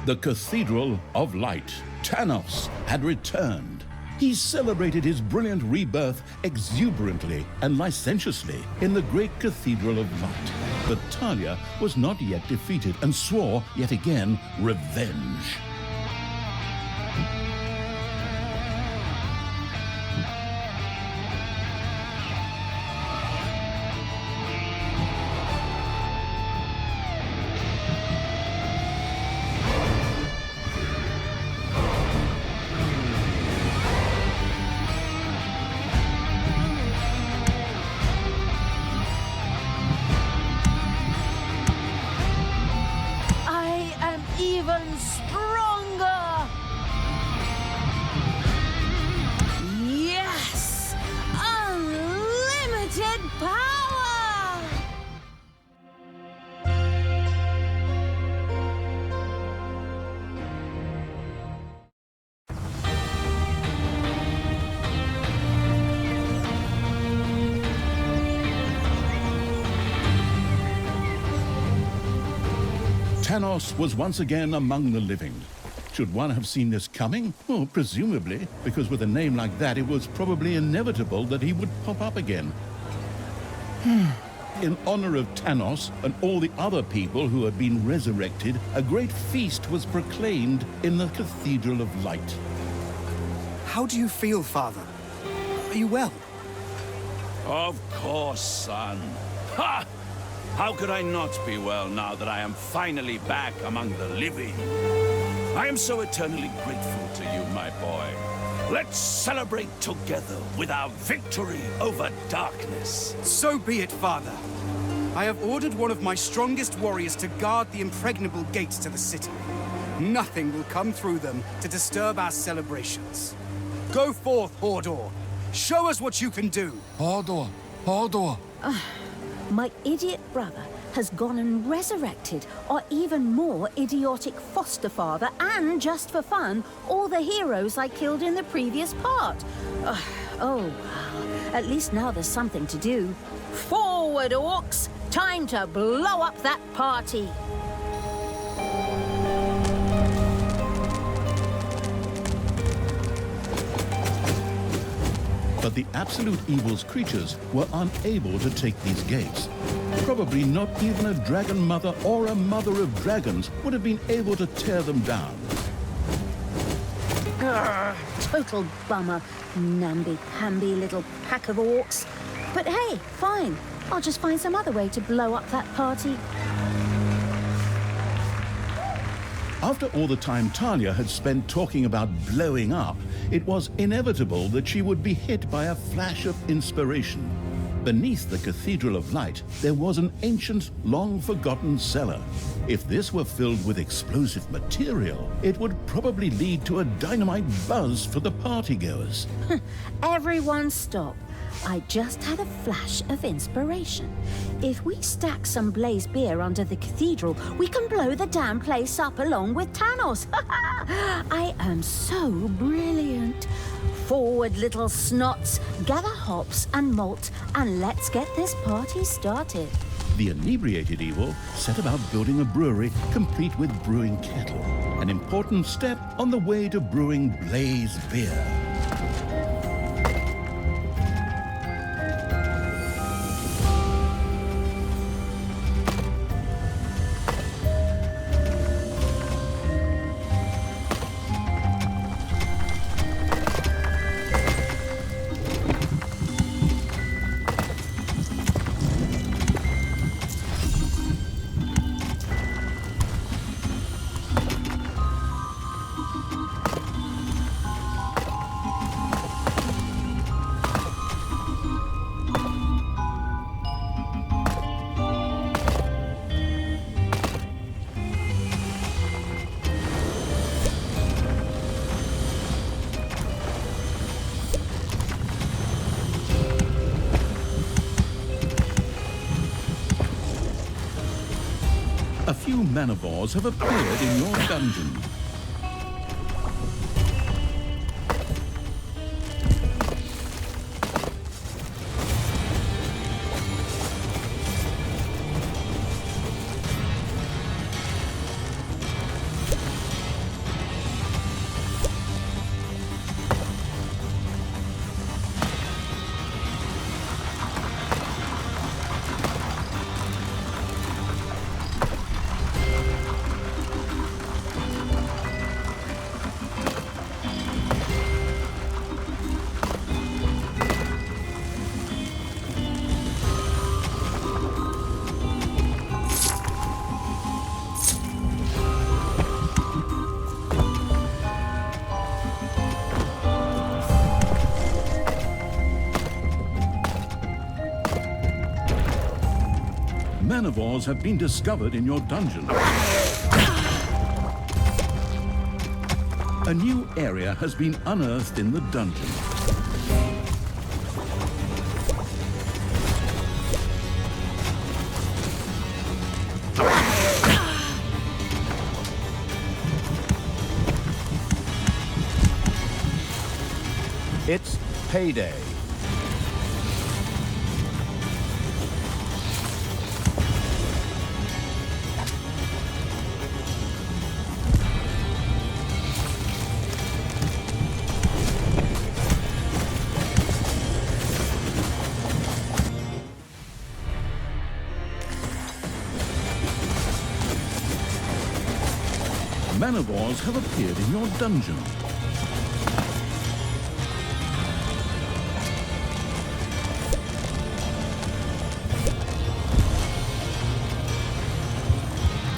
The Cathedral of Light, Tanos, had returned. He celebrated his brilliant rebirth exuberantly and licentiously in the great Cathedral of Light. But Talia was not yet defeated and swore, yet again, revenge. Even stronger! Yes! Unlimited power! Tanos was once again among the living. Should one have seen this coming? Well, presumably, because with a name like that, it was probably inevitable that he would pop up again. In honor of Tanos and all the other people who had been resurrected, a great feast was proclaimed in the Cathedral of Light. How do you feel, Father? Are you well? Of course, son. Ha! How could I not be well now that I am finally back among the living? I am so eternally grateful to you, my boy. Let's celebrate together with our victory over darkness. So be it, Father. I have ordered one of my strongest warriors to guard the impregnable gates to the city. Nothing will come through them to disturb our celebrations. Go forth, Hordor. Show us what you can do. Hordor, Hordor. My idiot brother has gone and resurrected our even more idiotic foster father and, just for fun, all the heroes I killed in the previous part. Oh, well, at least now there's something to do. Forward, orcs! Time to blow up that party! But the absolute evil's creatures were unable to take these gates. Probably not even a dragon mother or a mother of dragons would have been able to tear them down. Grr, total bummer, namby-pamby little pack of orcs. But hey, fine. I'll just find some other way to blow up that party. After all the time Talia had spent talking about blowing up, it was inevitable that she would be hit by a flash of inspiration. Beneath the Cathedral of Light, there was an ancient, long-forgotten cellar. If this were filled with explosive material, it would probably lead to a dynamite buzz for the partygoers. Everyone stop. I just had a flash of inspiration. If we stack some blazed beer under the cathedral, we can blow the damn place up along with Tanos. I am so brilliant. Forward, little snots. Gather hops and malt, and let's get this party started. The inebriated evil set about building a brewery complete with brewing kettle, an important step on the way to brewing blazed beer. A few manivores have appeared in your dungeon. manivores have been discovered in your dungeon. A new area has been unearthed in the dungeon. It's payday. Manivores have appeared in your dungeon.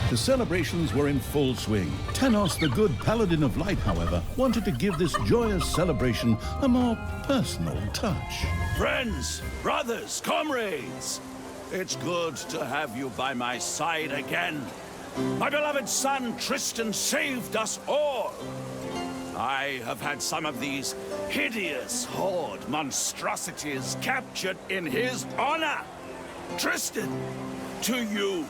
The celebrations were in full swing. Tanos, the good paladin of light, however, wanted to give this joyous celebration a more personal touch. Friends, brothers, comrades, it's good to have you by my side again. My beloved son Tristan saved us all. I have had some of these hideous horde monstrosities captured in his honor. Tristan, to you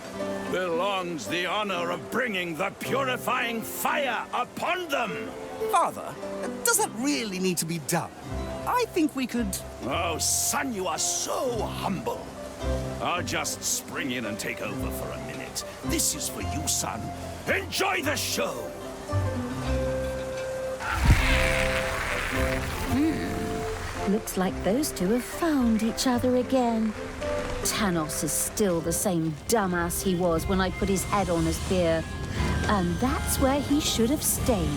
belongs the honor of bringing the purifying fire upon them. Father, does that really need to be done? I think we could... Oh, son, you are so humble. I'll just spring in and take over for a minute. This is for you, son. Enjoy the show. Looks like those two have found each other again. Tanos is still the same dumbass he was when I put his head on a spear. And that's where he should have stayed.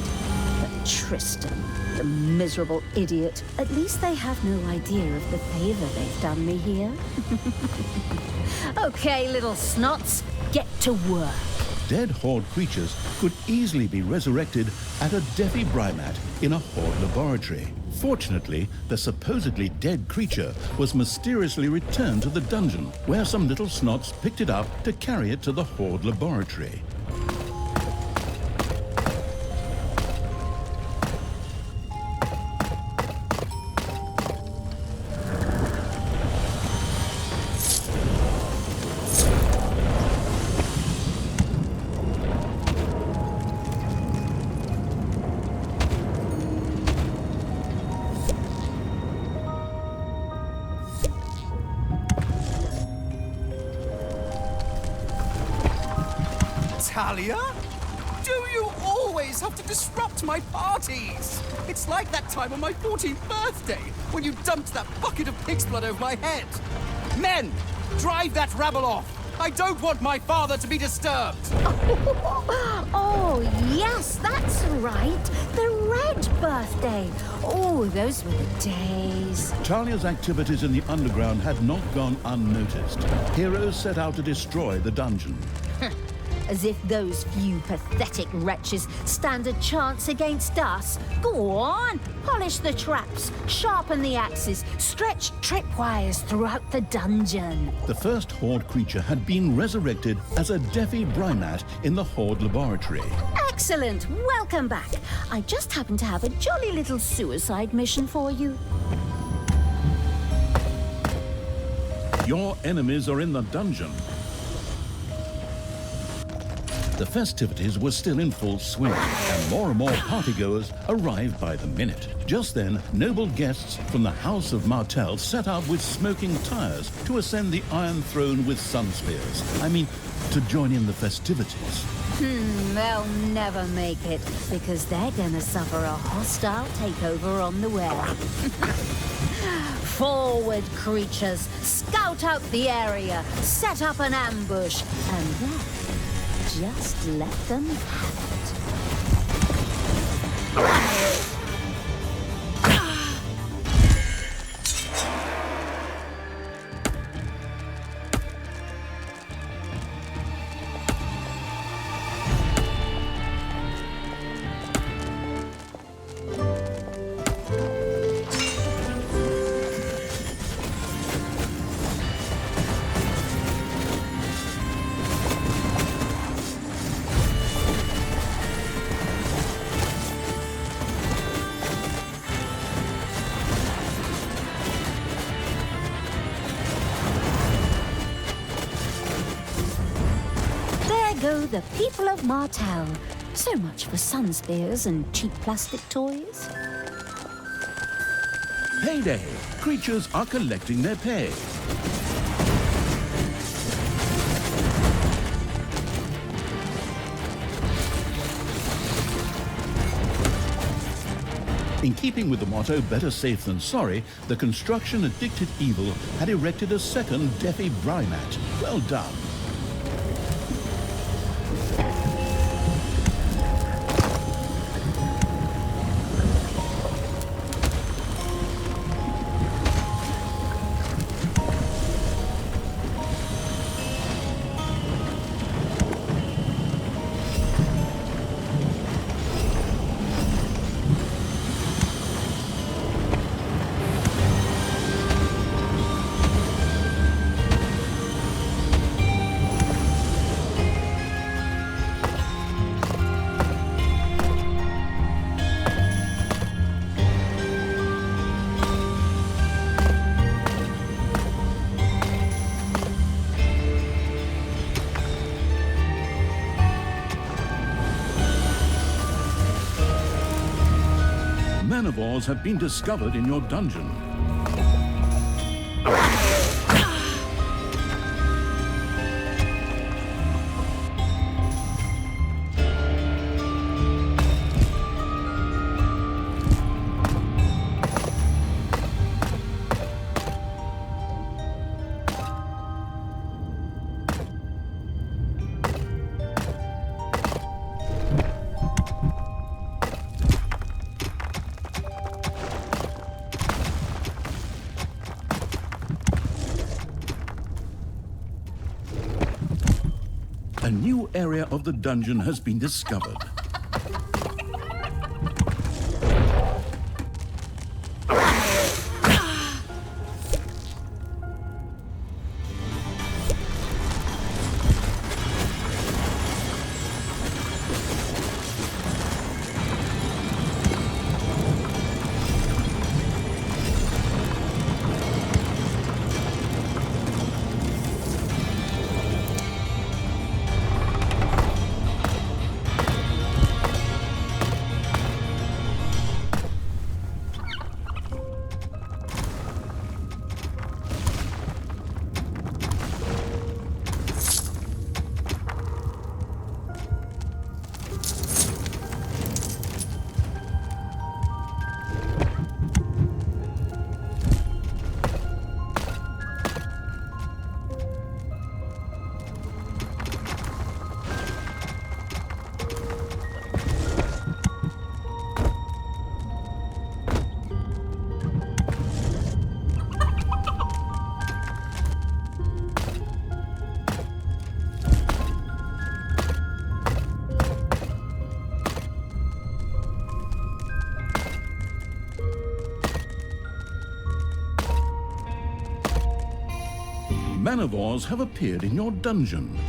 But Tristan, the miserable idiot, at least they have no idea of the favor they've done me here. Okay, little snots, get to work. Dead Horde creatures could easily be resurrected at a defibrimat in a Horde laboratory. Fortunately, the supposedly dead creature was mysteriously returned to the dungeon, where some little snots picked it up to carry it to the Horde laboratory. Talia? Do you always have to disrupt my parties? It's like that time on my 14th birthday, when you dumped that bucket of pig's blood over my head. Men, drive that rabble off. I don't want my father to be disturbed. Oh, yes, that's right. The red birthday. Oh, those were the days. Talia's activities in the underground had not gone unnoticed. Heroes set out to destroy the dungeon. As if those few pathetic wretches stand a chance against us. Go on, polish the traps, sharpen the axes, stretch tripwires throughout the dungeon. The first Horde creature had been resurrected as a defibrimat in the Horde laboratory. Excellent, welcome back. I just happen to have a jolly little suicide mission for you. Your enemies are in the dungeon. The festivities were still in full swing, and more partygoers arrived by the minute. Just then, noble guests from the House of Martell set out with smoking tires to ascend the Iron Throne with sun spears. I mean, to join in the festivities. They'll never make it, because they're gonna suffer a hostile takeover on the way. Forward, creatures! Scout out the area, set up an ambush, and then just let them have it. the people of Martel. So much for sun spears and cheap plastic toys. Payday! Creatures are collecting their pay. In keeping with the motto, better safe than sorry, the construction-addicted evil had erected a second Deafy Brymat. Well done. Manivores have been discovered in your dungeon. A new area of the dungeon has been discovered. Manivores have appeared in your dungeon.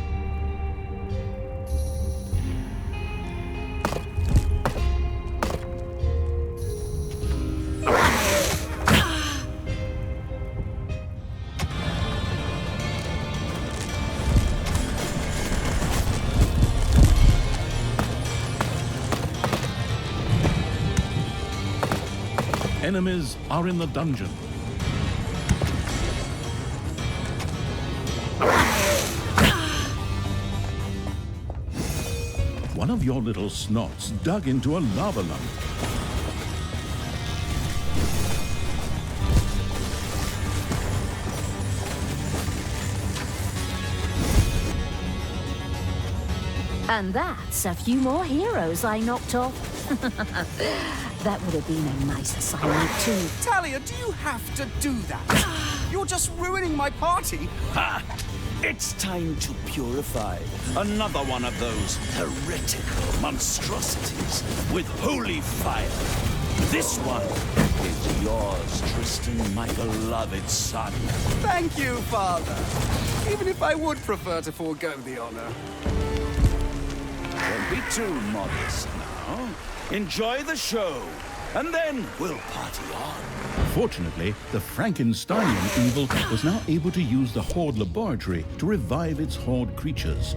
Enemies are in the dungeon. One of your little snots dug into a lava lump. And that's a few more heroes I knocked off. That would have been a nice assignment too. Talia, do you have to do that? You're just ruining my party. Ha! It's time to purify another one of those heretical monstrosities with holy fire. This one is yours, Tristan, my beloved son. Thank you, Father. Even if I would prefer to forego the honor. Don't be too modest now. Enjoy the show, and then we'll party on. Fortunately, the Frankensteinian evil was now able to use the Horde laboratory to revive its Horde creatures.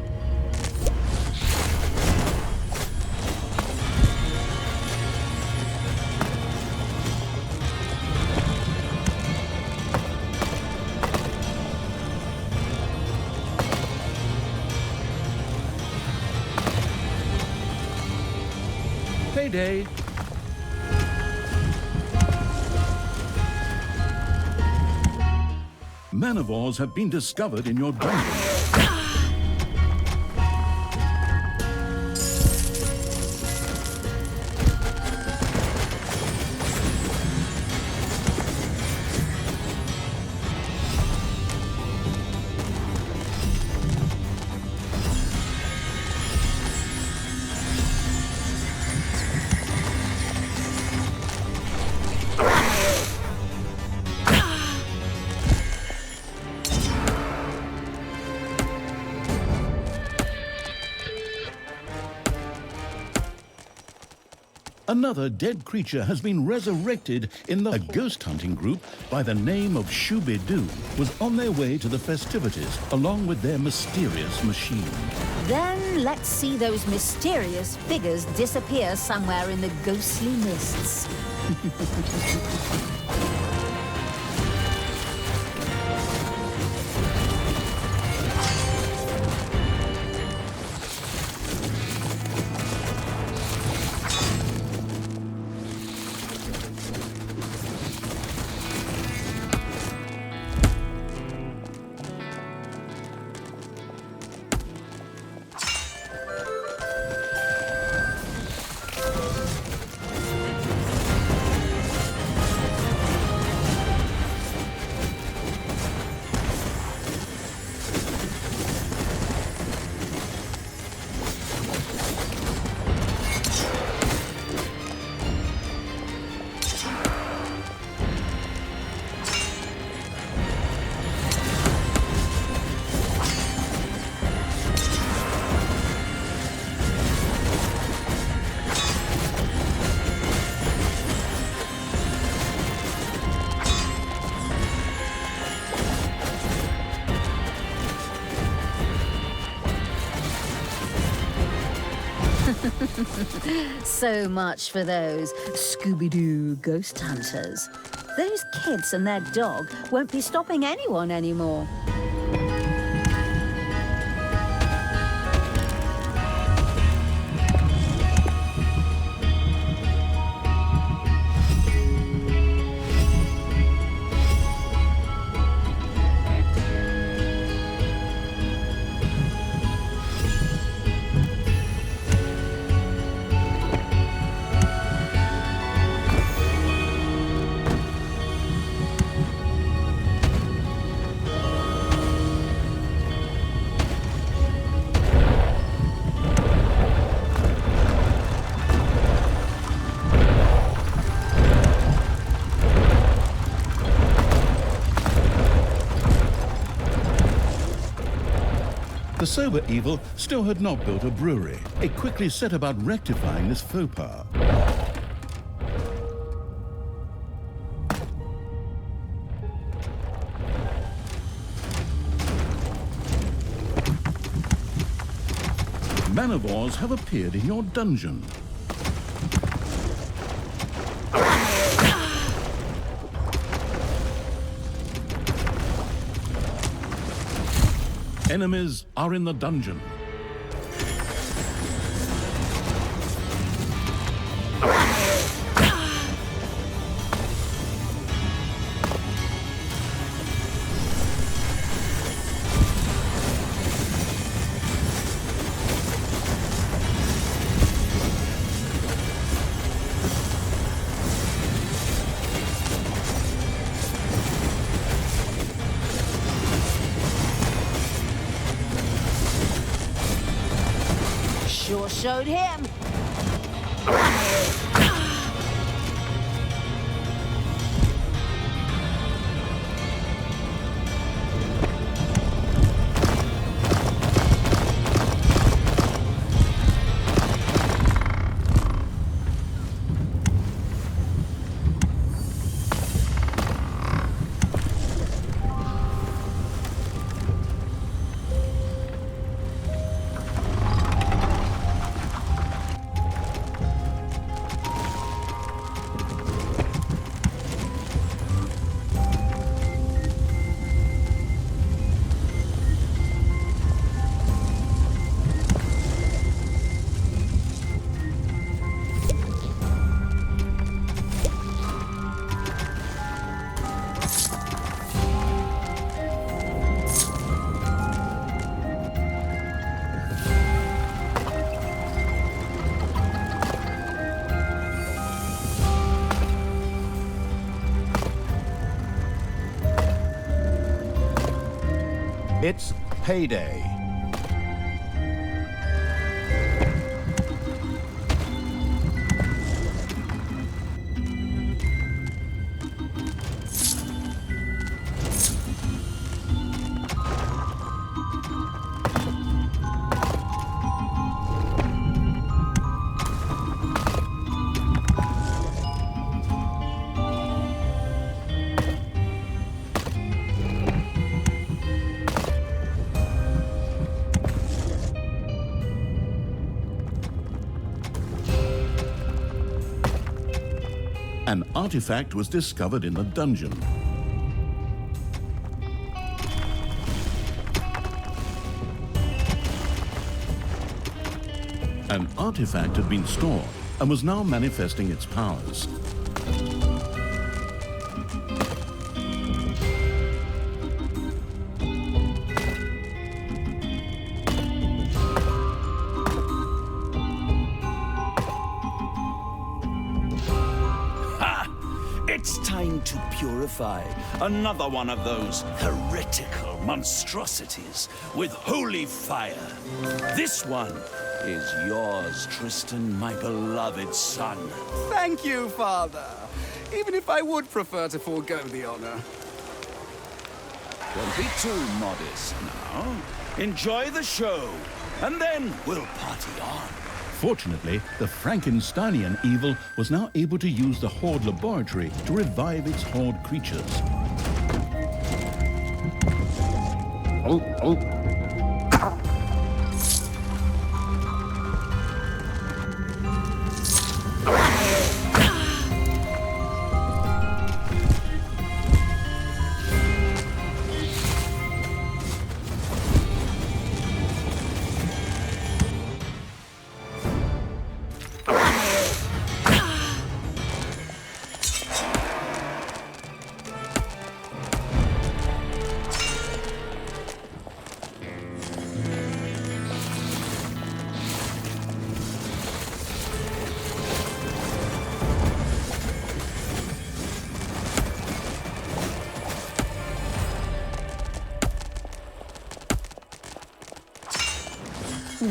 payday. Manivores have been discovered in your dungeon. Another dead creature has been resurrected in a ghost hunting group by the name of Shooby-Doo was on their way to the festivities along with their mysterious machine. Then let's see those mysterious figures disappear somewhere in the ghostly mists. So much for those Scooby-Doo ghost hunters. Those kids and their dog won't be stopping anyone anymore. The sober evil still had not built a brewery. It quickly set about rectifying this faux pas. Manivores have appeared in your dungeon. Enemies are in the dungeon. Sure showed him. It's payday. An artifact was discovered in the dungeon. An artifact had been stored and was now manifesting its powers. It's time to purify another one of those heretical monstrosities with holy fire. This one is yours, Tristan, my beloved son. Thank you, Father. Even if I would prefer to forego the honor. Don't be too modest now. Enjoy the show, and then we'll party on. Fortunately, the Frankensteinian evil was now able to use the Horde laboratory to revive its Horde creatures.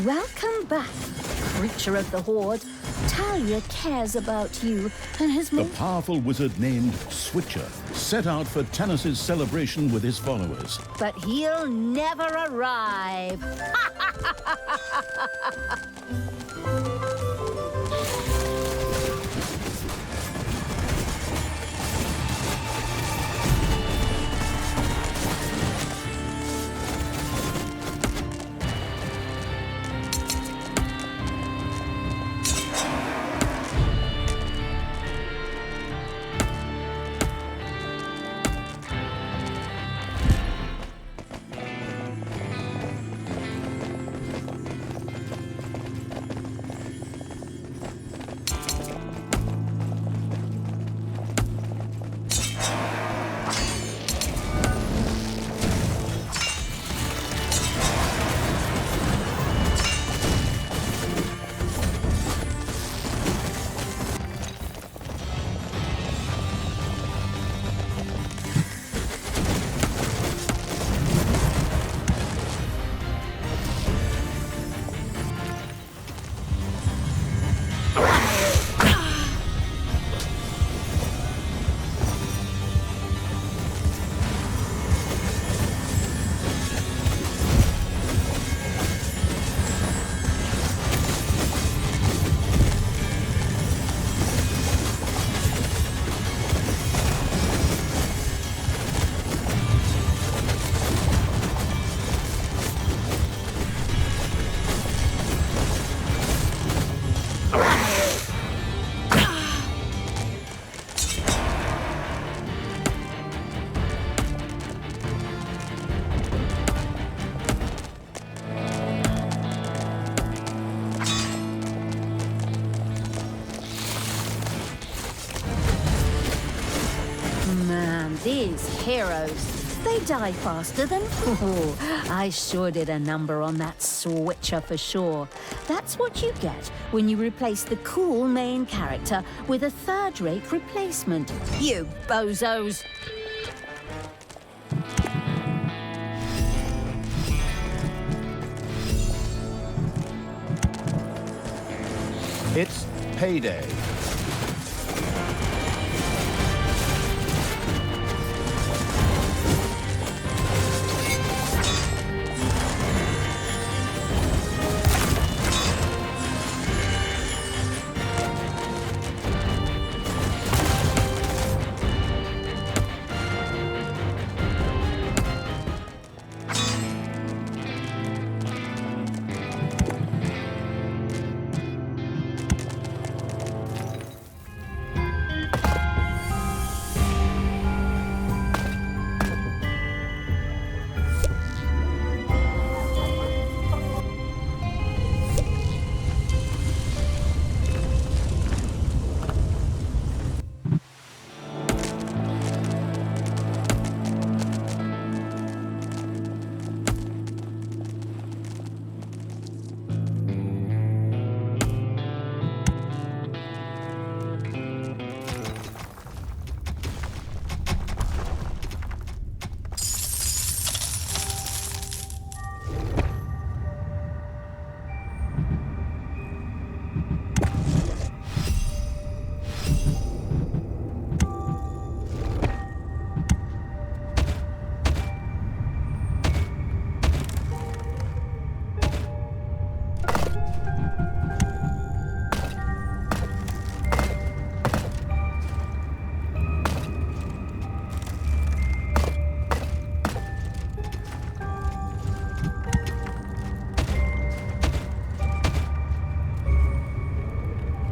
Welcome back, creature of the Horde. Talia cares about you and has The made... powerful wizard named Switcher set out for Tanis's celebration with his followers. But he'll never arrive. These heroes, they die faster than... Oh, I sure did a number on that Switcher for sure. That's what you get when you replace the cool main character with a third-rate replacement. You bozos! It's payday.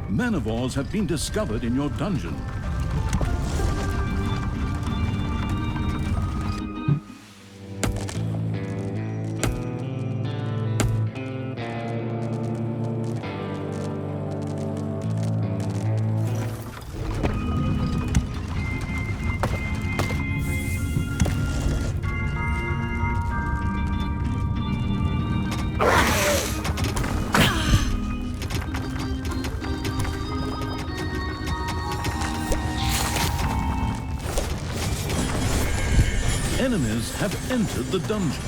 Manivores have been discovered in your dungeon. Enemies have entered the dungeon.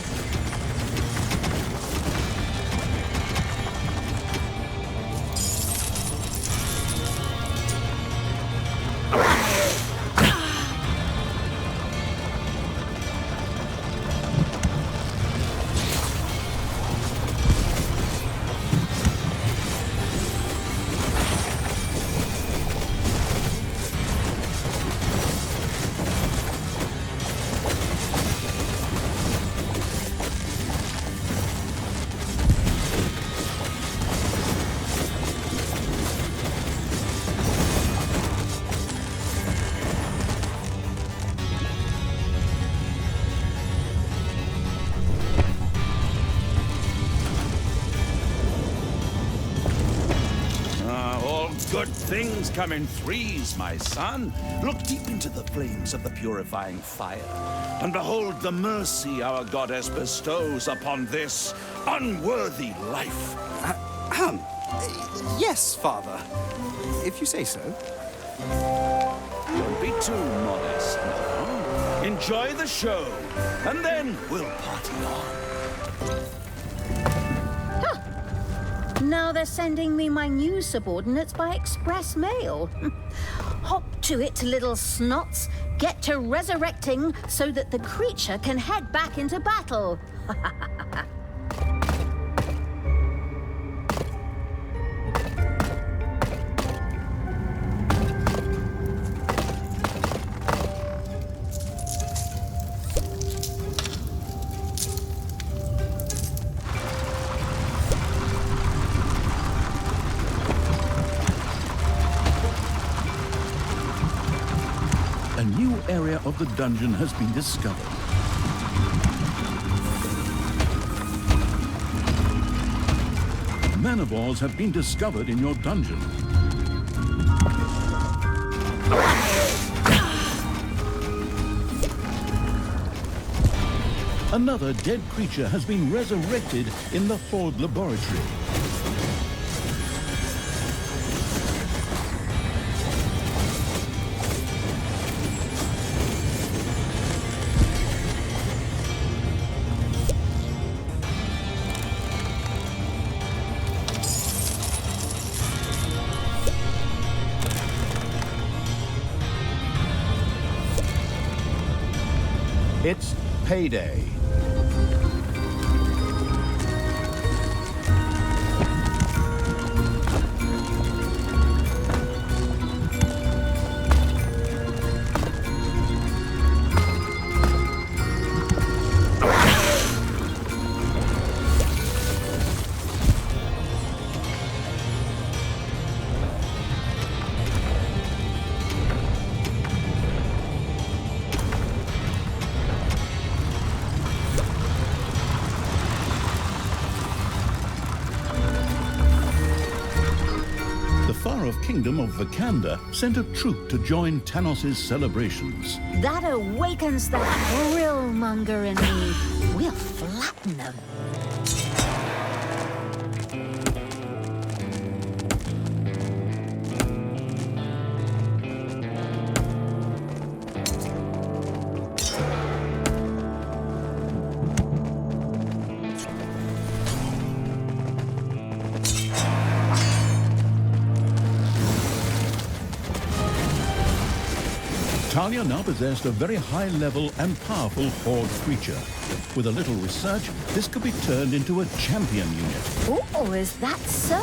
Good things come in threes, my son. Look deep into the flames of the purifying fire, and behold the mercy our goddess bestows upon this unworthy life. Yes, Father. If you say so. Don't be too modest now. Enjoy the show, and then we'll party on. Now they're sending me my new subordinates by express mail. Hop to it, little snots. Get to resurrecting so that the creature can head back into battle. A new area of the dungeon has been discovered. Manivores have been discovered in your dungeon. Another dead creature has been resurrected in the Horde laboratory. It's payday. Kingdom of Vakanda sent a troop to join Tanos's celebrations. That awakens the thrill-monger in me. We'll flatten them. Talia now possessed a very high-level and powerful horde creature. With a little research, this could be turned into a champion unit. Oh, is that so?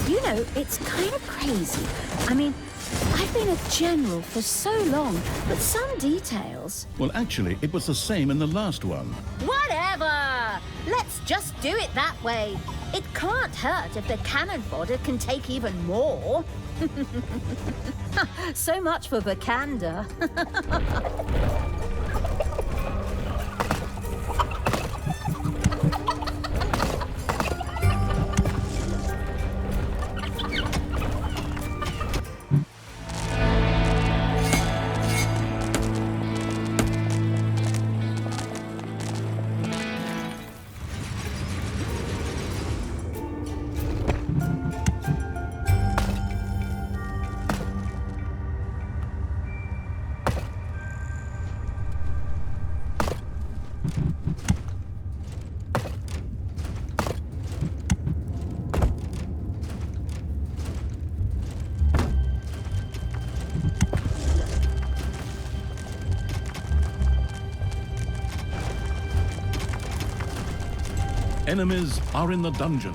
You know, it's kind of crazy. I mean, I've been a general for so long, but some details... Well, actually, it was the same in the last one. Whatever! Let's just do it that way. It can't hurt if the cannon fodder can take even more. So much for Vakanda. Enemies are in the dungeon.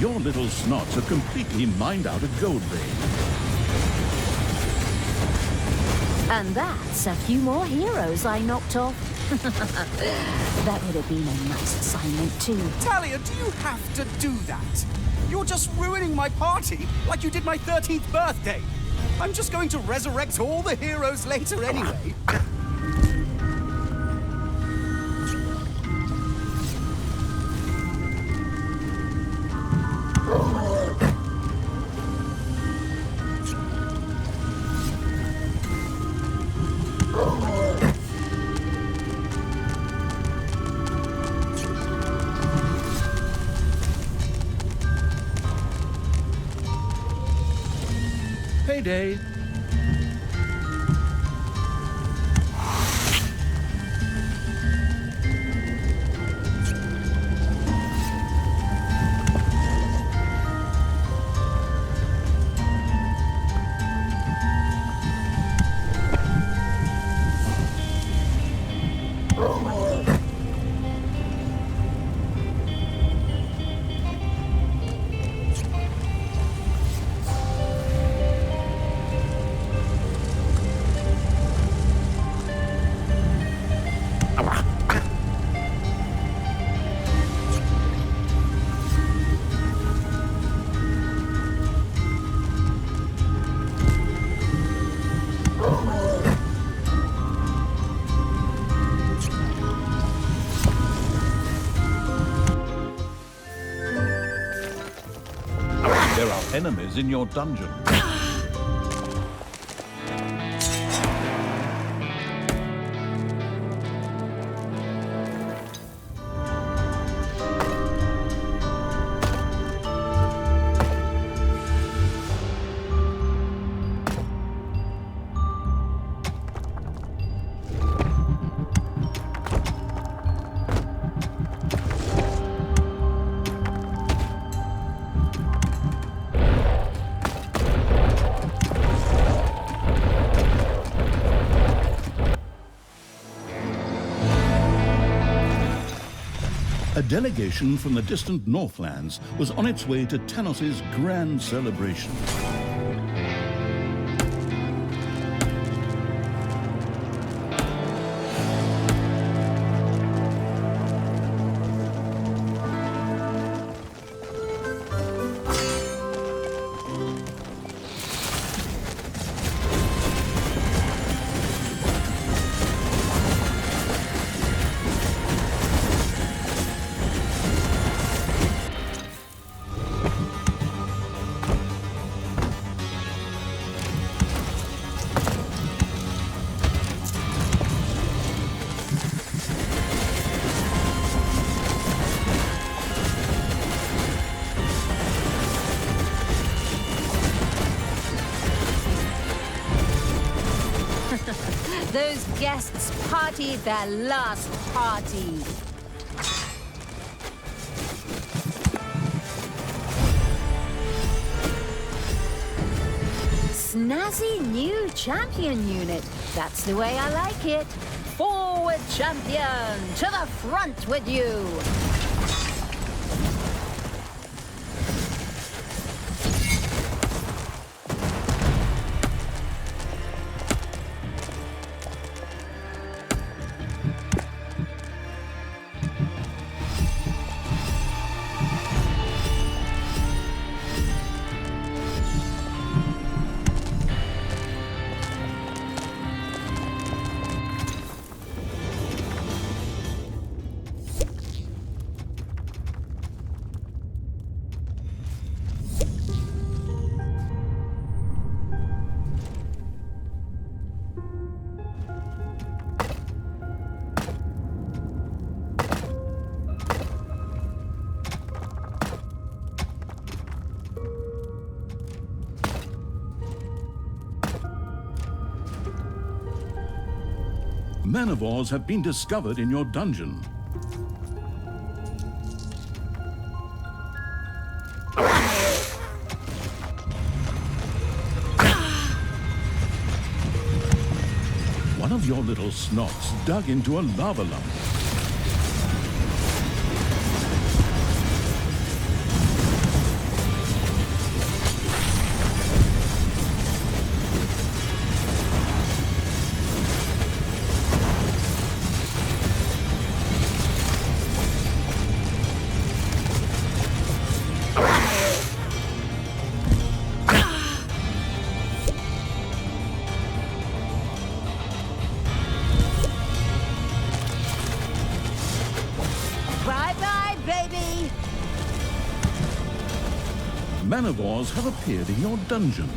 Your little snots have completely mined out a gold vein. And that's a few more heroes I knocked off. That would have been a nice assignment too. Talia, do you have to do that? You're just ruining my party like you did my 13th birthday. I'm just going to resurrect all the heroes later anyway. Payday! There are enemies in your dungeon. A delegation from the distant Northlands was on its way to Tanos's grand celebration. Those guests partied their last party. Snazzy new champion unit. That's the way I like it. Forward, champion! To the front with you! Manivores have been discovered in your dungeon. One of your little snots dug into a lava lump. Manivores have appeared in your dungeon.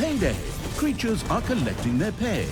Payday! Creatures are collecting their pay.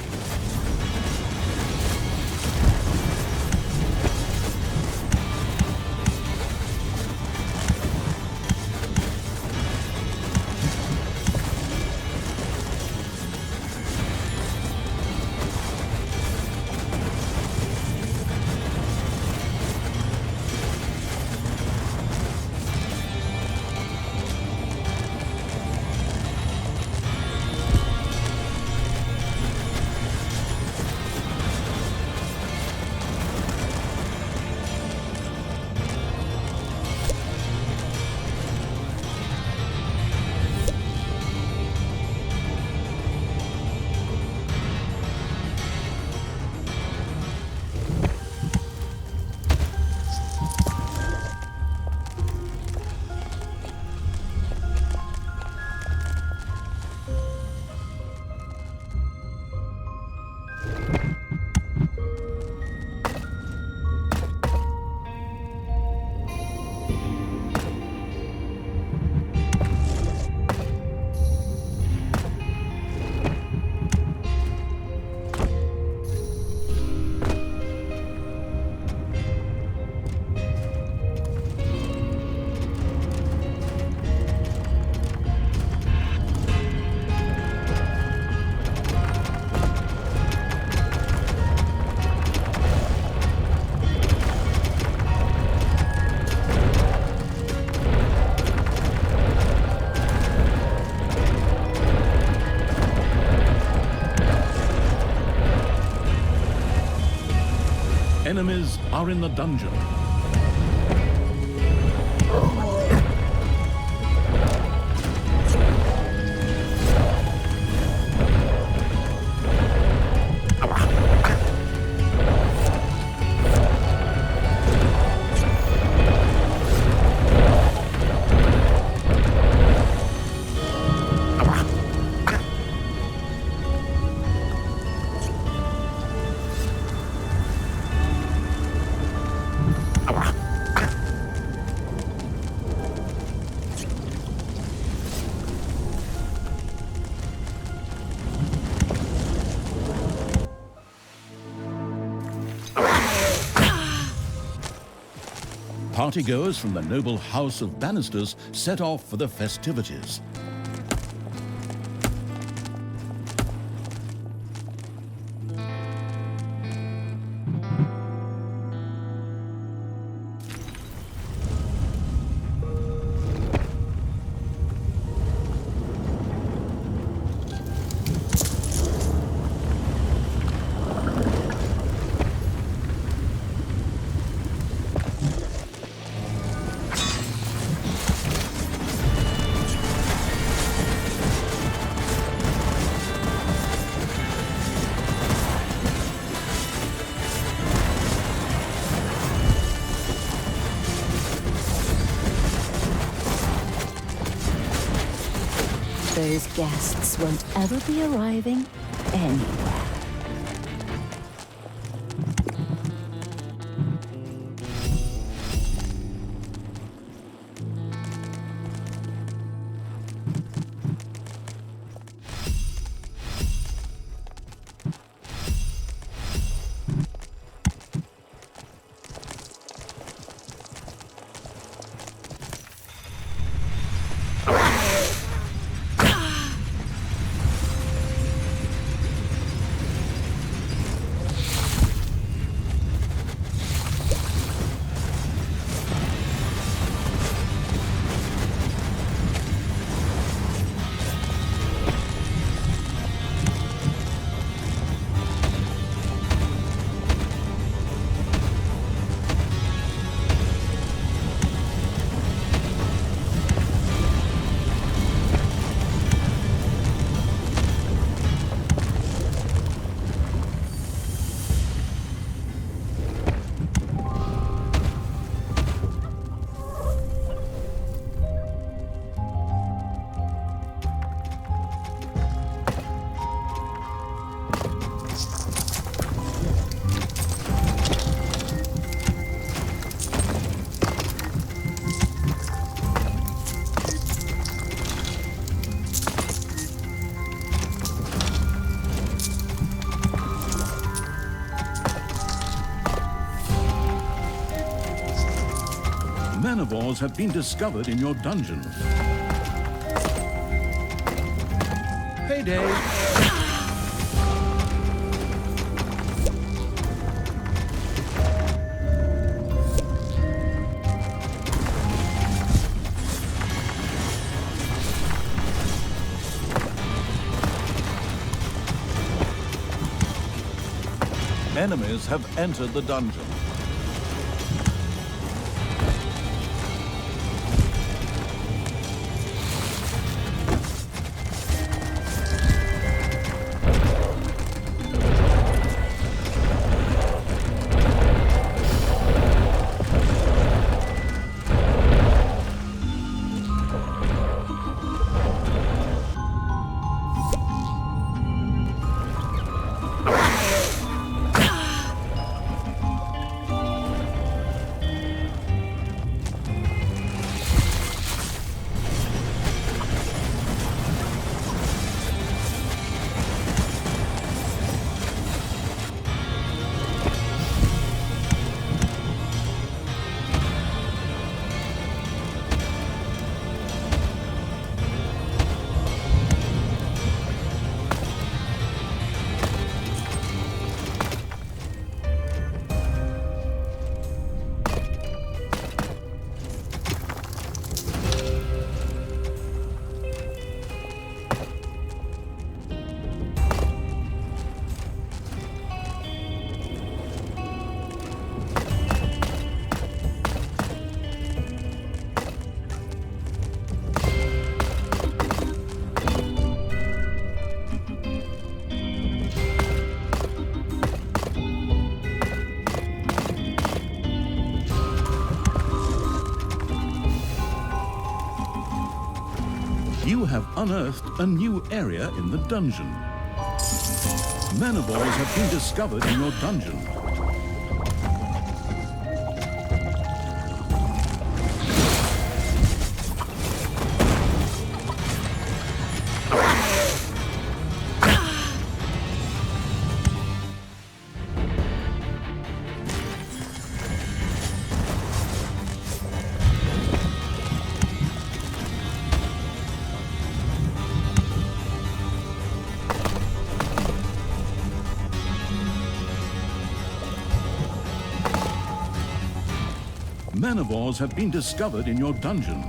Enemies are in the dungeon. Partygoers from the noble house of Bannisters set off for the festivities. Those guests won't ever be arriving anywhere. Manivores have been discovered in your dungeon. Payday! Enemies have entered the dungeon. You have unearthed a new area in the dungeon. Manivores have been discovered in your dungeon. Manivores have been discovered in your dungeon.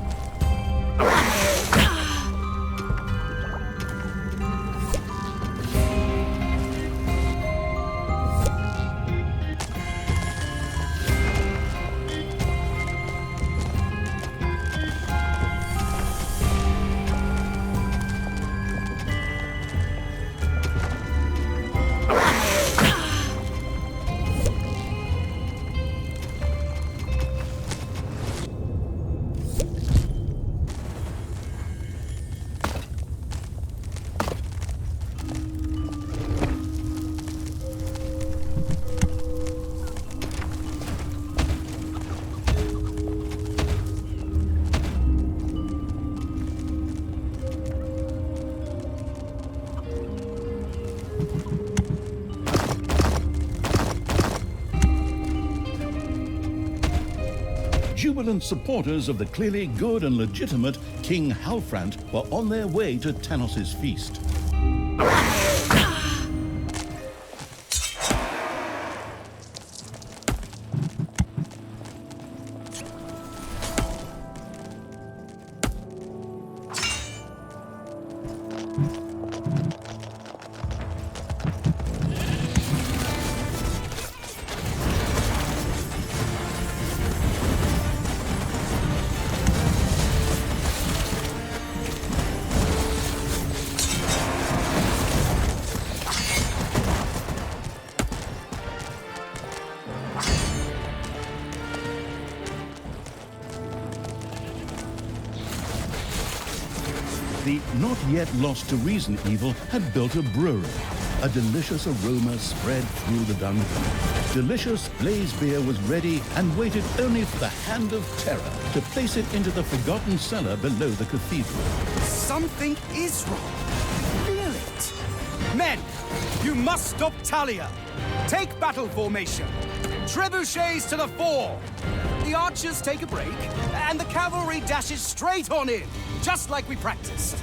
Jubilant supporters of the clearly good and legitimate King Halfrant were on their way to Tanos's feast. The not yet lost to reason evil had built a brewery. A delicious aroma spread through the dungeon. Delicious blaze beer was ready and waited only for the hand of terror to place it into the forgotten cellar below the cathedral. Something is wrong. Feel it. Men, you must stop Talia. Take battle formation. Trebuchets to the fore. The archers take a break, And the cavalry dashes straight on in, just like we practiced.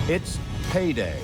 It's payday.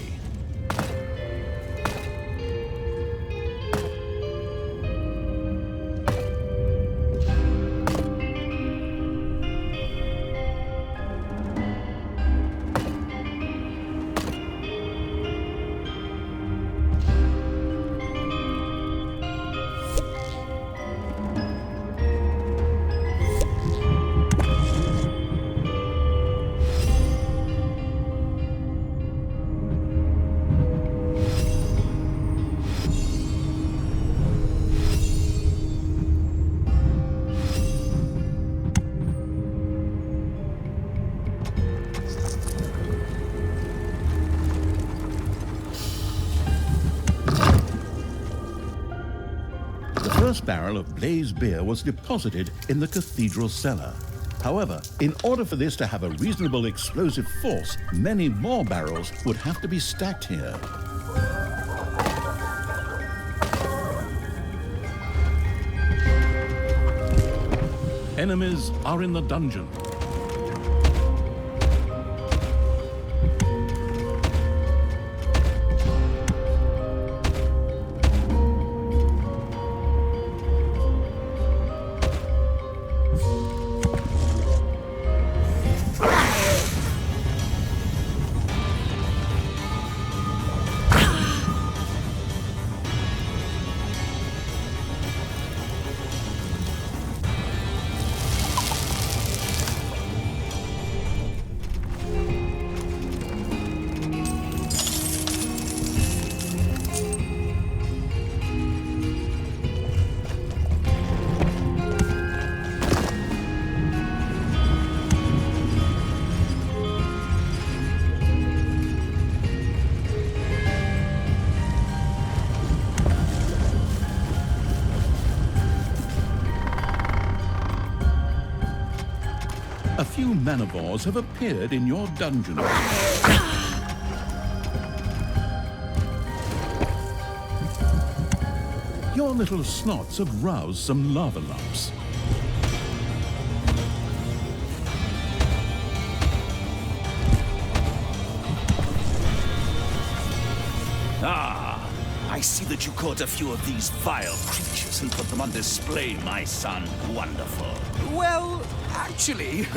The first barrel of blazed beer was deposited in the cathedral cellar. However, in order for this to have a reasonable explosive force, many more barrels would have to be stacked here. Enemies are in the dungeon. A few manivores have appeared in your dungeon. Your little snots have roused some lava lumps. Ah, I see that you caught a few of these vile creatures and put them on display, my son. Wonderful. Well, actually,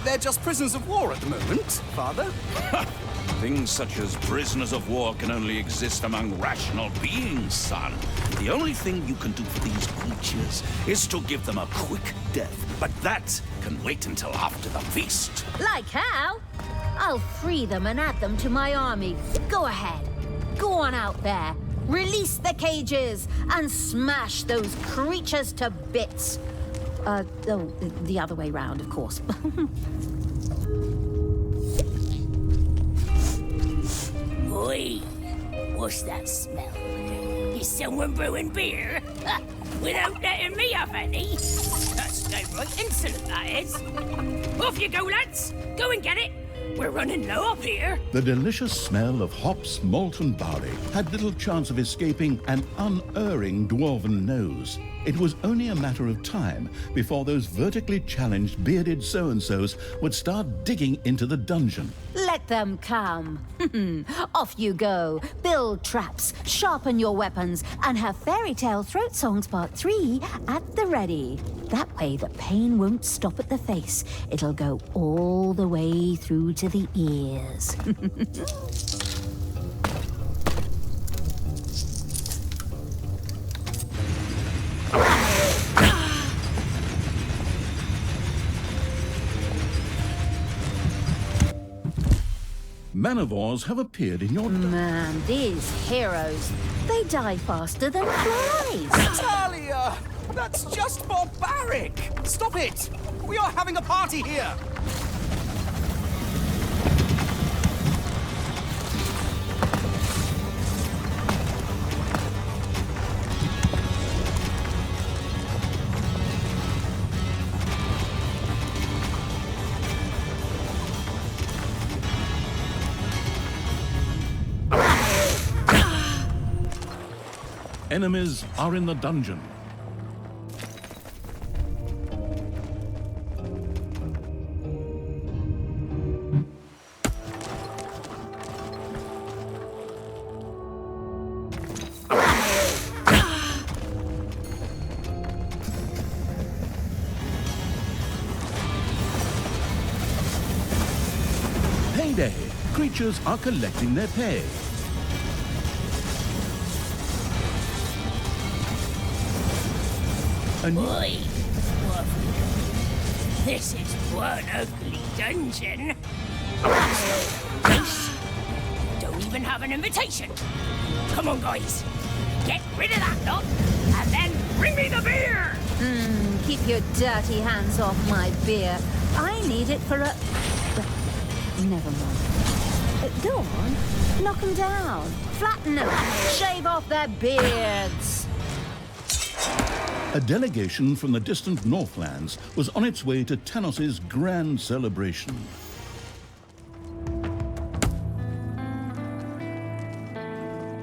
they're just prisoners of war at the moment, Father. Things such as prisoners of war can only exist among rational beings, son. The only thing you can do for these creatures is to give them a quick death. But that can wait until after the feast. Like how? I'll free them and add them to my army. Go ahead. Go on out there. Release the cages and smash those creatures to bits. The other way round, of course. Oi, what's that smell? Is someone brewing beer? Without letting me have any? That's downright insolent, that is. Off you go, lads. Go and get it. We're running low up here. The delicious smell of hops, malt and barley had little chance of escaping an unerring dwarven nose. It was only a matter of time before those vertically challenged bearded so-and-sos would start digging into the dungeon. Let them come. Off you go. Build traps, sharpen your weapons, and have Fairy Tale Throat Songs Part 3 at the ready. That way the pain won't stop at the face. It'll go all the way through to the ears. Manivores have appeared in your... Man, these heroes, they die faster than flies. Talia! That's just barbaric! Stop it! We are having a party here! Enemies are in the dungeon. Payday. Creatures are collecting their pay. A new Oi, this is one ugly dungeon. This don't even have an invitation. Come on, guys. Get rid of that lot, and then bring me the beer! Keep your dirty hands off my beer. I need it for a... Never mind. Go on. Knock them down. Flatten them. Shave off their beards. A delegation from the distant Northlands was on its way to Tanos's grand celebration.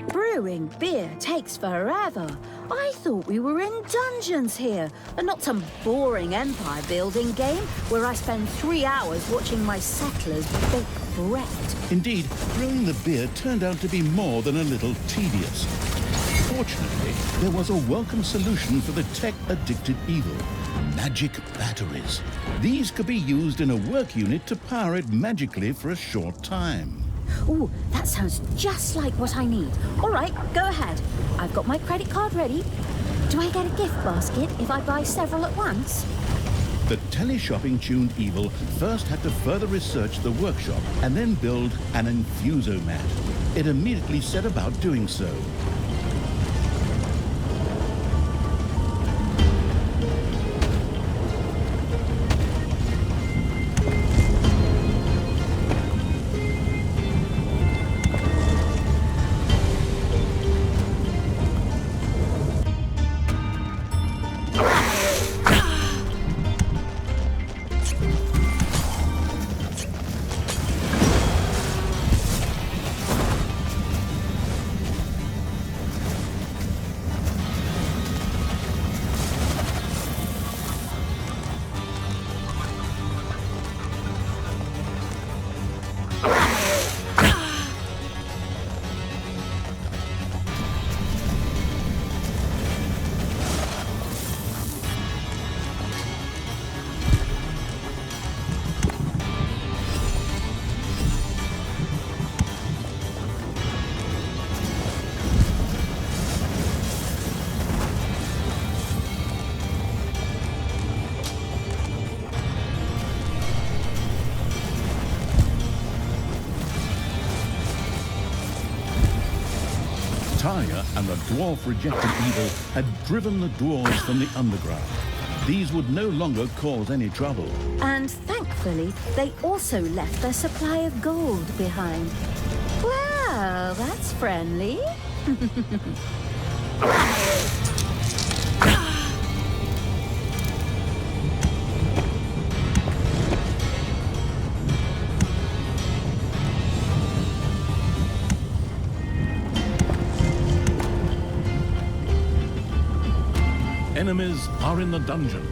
Brewing beer takes forever. I thought we were in dungeons here, and not some boring empire building game where I spend 3 hours watching my settlers bake bread. Indeed, brewing the beer turned out to be more than a little tedious. Fortunately, there was a welcome solution for the tech-addicted evil: magic batteries. These could be used in a work unit to power it magically for a short time. Ooh, that sounds just like what I need. All right, go ahead. I've got my credit card ready. Do I get a gift basket if I buy several at once? The teleshopping-tuned evil first had to further research the workshop and then build an infusomat. It immediately set about doing so. Talia and the dwarf-rejected evil had driven the dwarves from the underground. These would no longer cause any trouble. And thankfully, they also left their supply of gold behind. Well, that's friendly. Enemies are in the dungeon.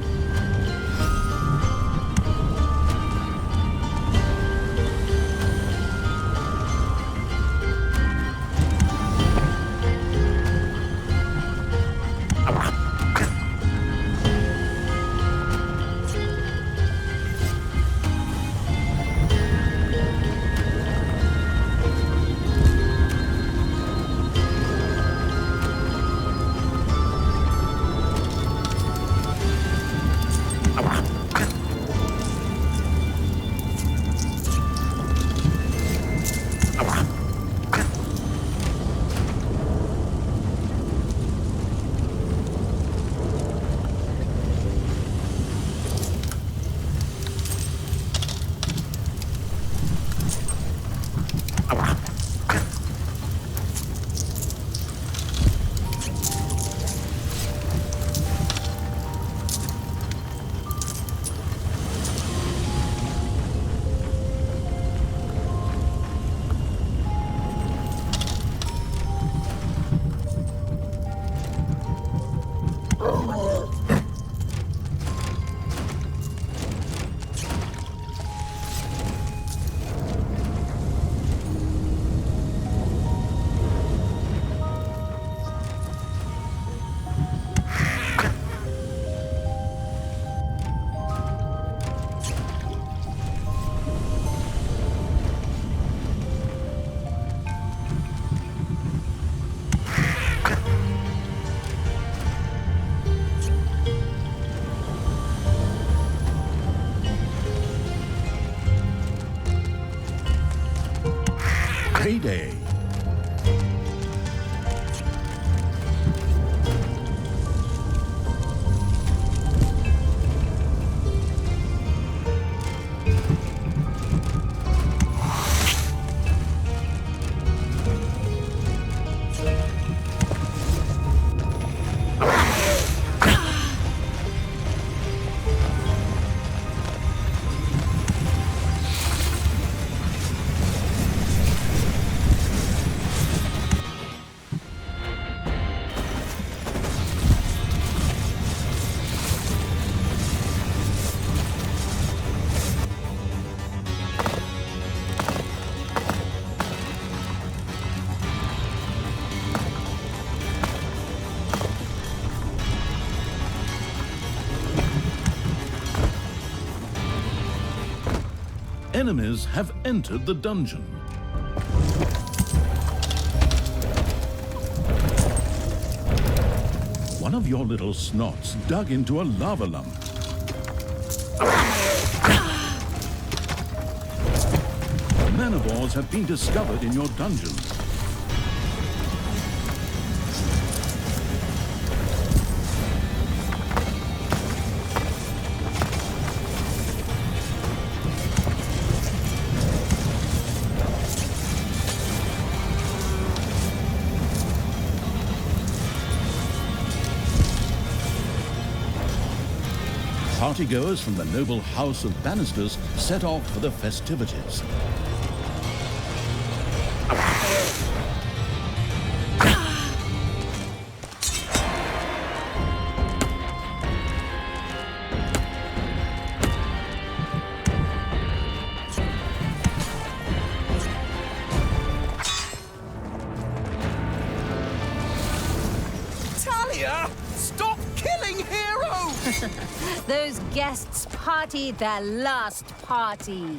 Payday. Enemies have entered the dungeon. One of your little snots dug into a lava lump. Manivores have been discovered in your dungeon. Partygoers from the noble house of Bannisters set off for the festivities. Talia, stop killing heroes! Those guests partied their last party.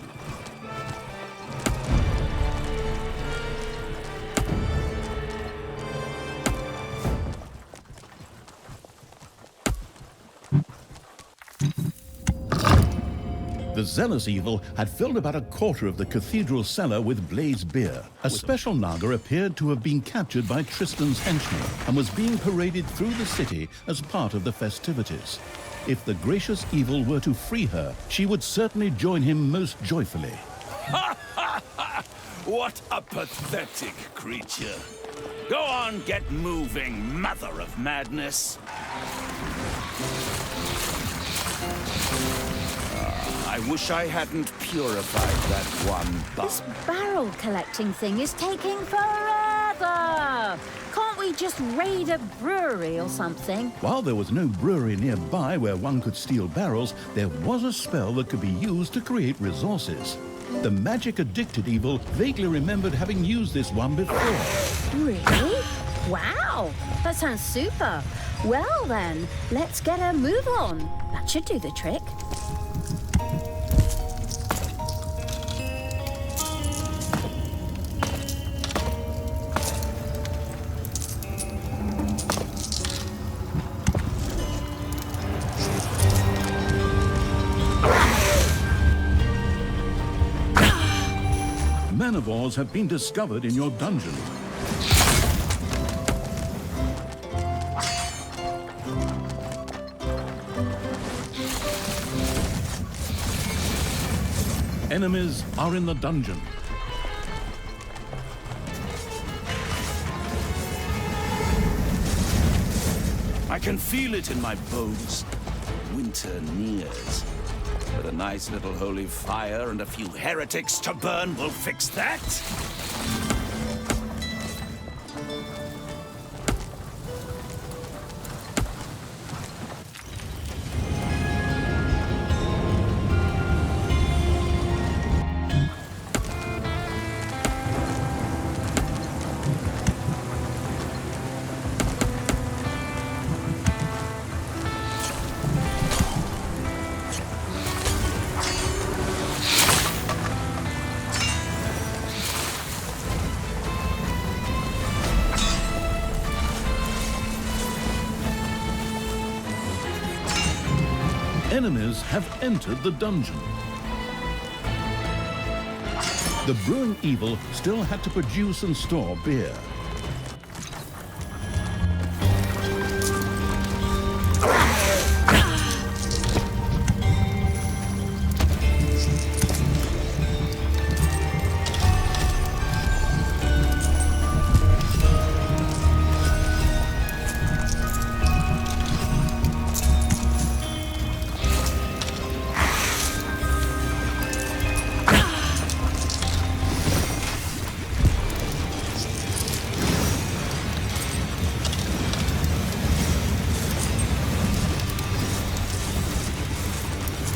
The zealous evil had filled about a quarter of the cathedral cellar with blazed beer. A special Naga appeared to have been captured by Tristan's henchmen and was being paraded through the city as part of the festivities. If the gracious evil were to free her, she would certainly join him most joyfully. What a pathetic creature. Go on, get moving, mother of madness. I wish I hadn't purified that one This bug. barrel collecting thing is taking forever. Can't we just raid a brewery or something? While there was no brewery nearby where one could steal barrels, there was a spell that could be used to create resources. The magic-addicted evil vaguely remembered having used this one before. Really? Wow, that sounds super. Well then, let's get a move on. That should do the trick. Manivores have been discovered in your dungeon. Enemies are in the dungeon. I can feel it in my bones. Winter nears. But a nice little holy fire and a few heretics to burn will fix that. Enemies have entered the dungeon. The brewing evil still had to produce and store beer.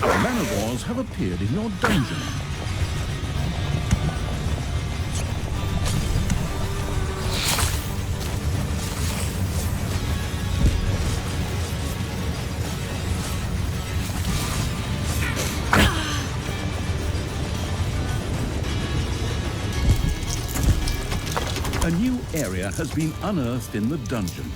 Manowars have appeared in your dungeon. A new area has been unearthed in the dungeon.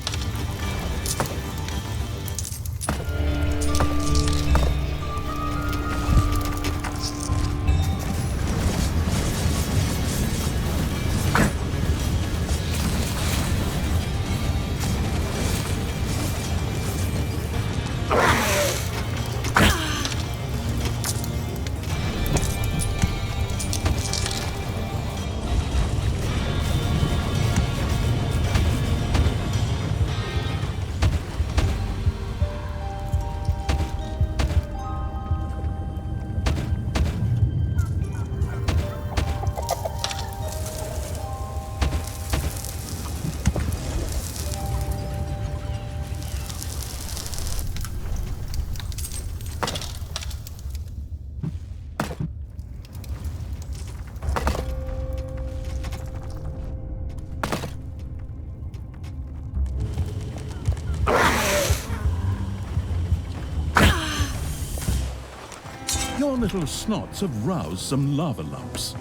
Your little snots have roused some lava lumps.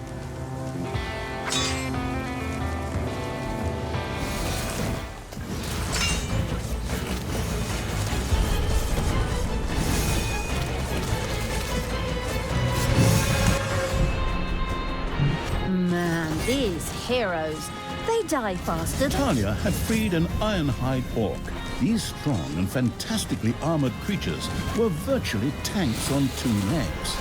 Man, these heroes, they die faster than... Talia had freed an ironhide orc. These strong and fantastically armored creatures were virtually tanks on two legs.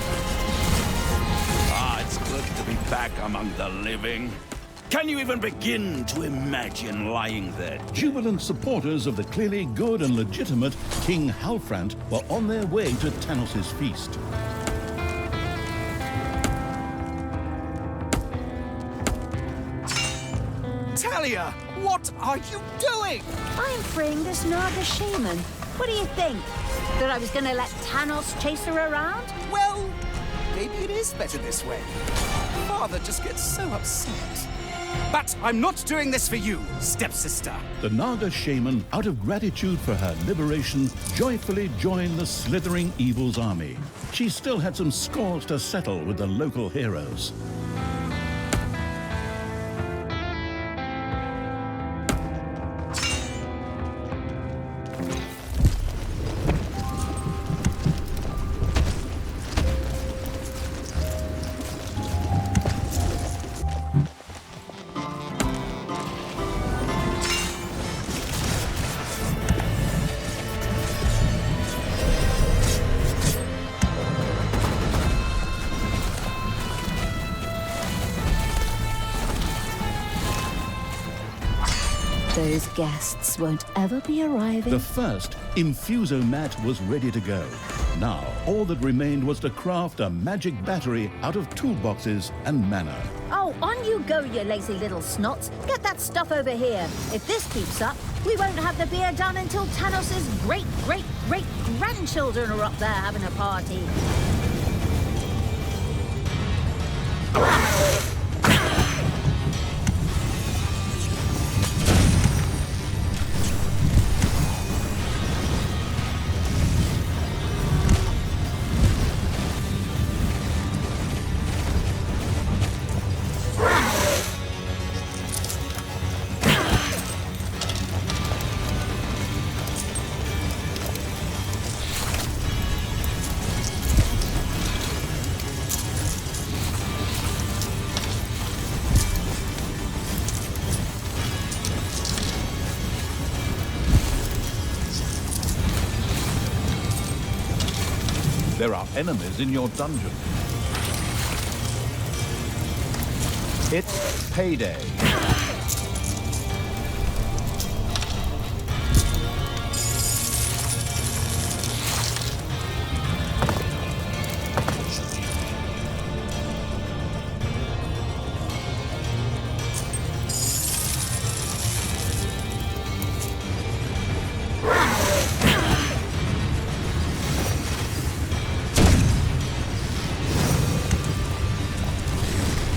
Ah, it's good to be back among the living. Can you even begin to imagine lying there? Jubilant supporters of the clearly good and legitimate King Halfrant were on their way to Tanos' feast. Talia, what are you doing? I'm freeing this Naga shaman. What do you think? That I was going to let Tanos chase her around? Well, maybe it is better this way. Father just gets so upset. But I'm not doing this for you, stepsister. The Naga shaman, out of gratitude for her liberation, joyfully joined the slithering evil's army. She still had some scores to settle with the local heroes. Those guests won't ever be arriving. The first Infusomat was ready to go. Now, all that remained was to craft a magic battery out of toolboxes and mana. Oh, on you go, you lazy little snots. Get that stuff over here. If this keeps up, we won't have the beer done until Tanos' great-great-great-grandchildren are up there having a party. There are enemies in your dungeon. It's payday.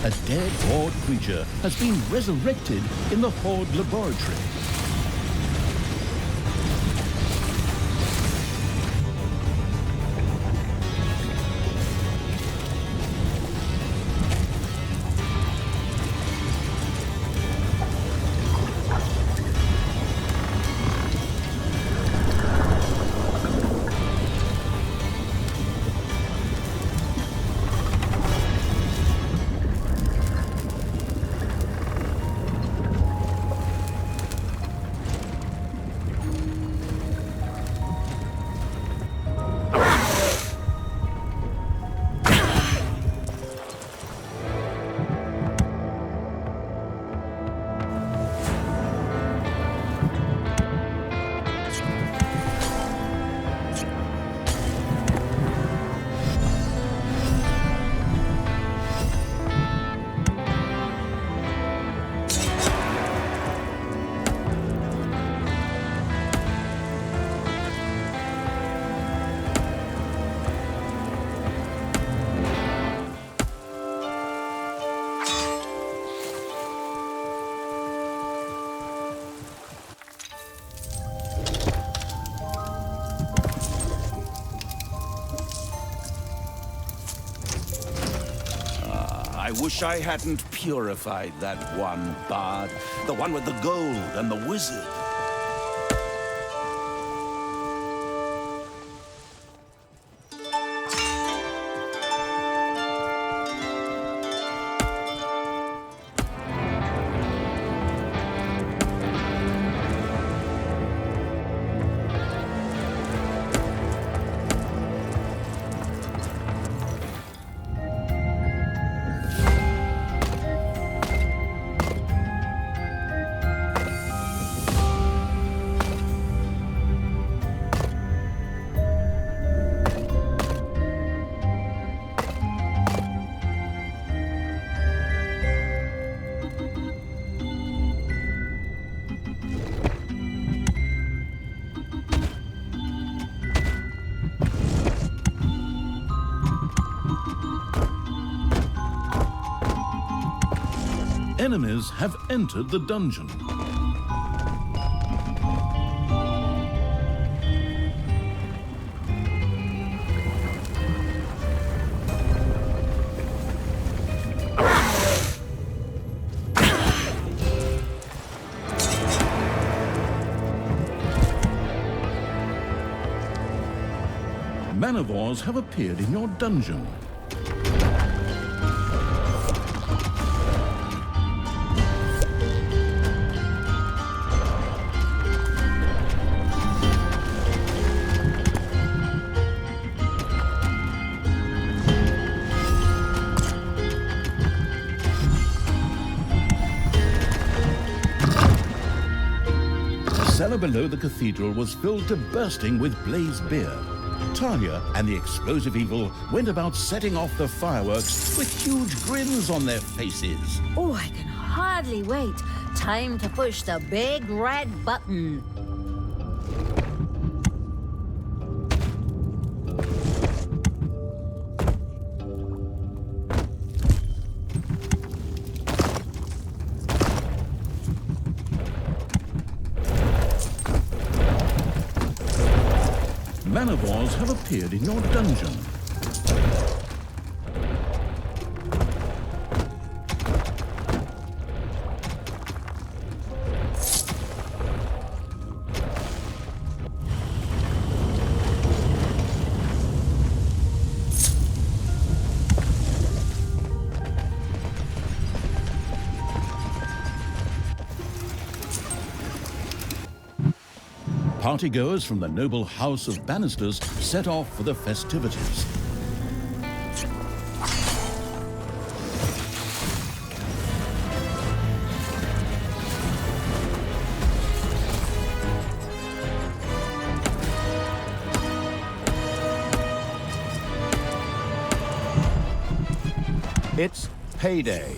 A dead Horde creature has been resurrected in the Horde laboratory. I wish I hadn't purified that one bard. The one with the gold and the wizard. Enemies have entered the dungeon. Manivores have appeared in your dungeon. The cellar below the cathedral was filled to bursting with blazed beer. Talia and the explosive evil went about setting off the fireworks with huge grins on their faces. Oh, I can hardly wait. Time to push the big red button. Manivores have appeared in your dungeon. Partygoers from the noble house of Bannisters set off for the festivities. It's payday.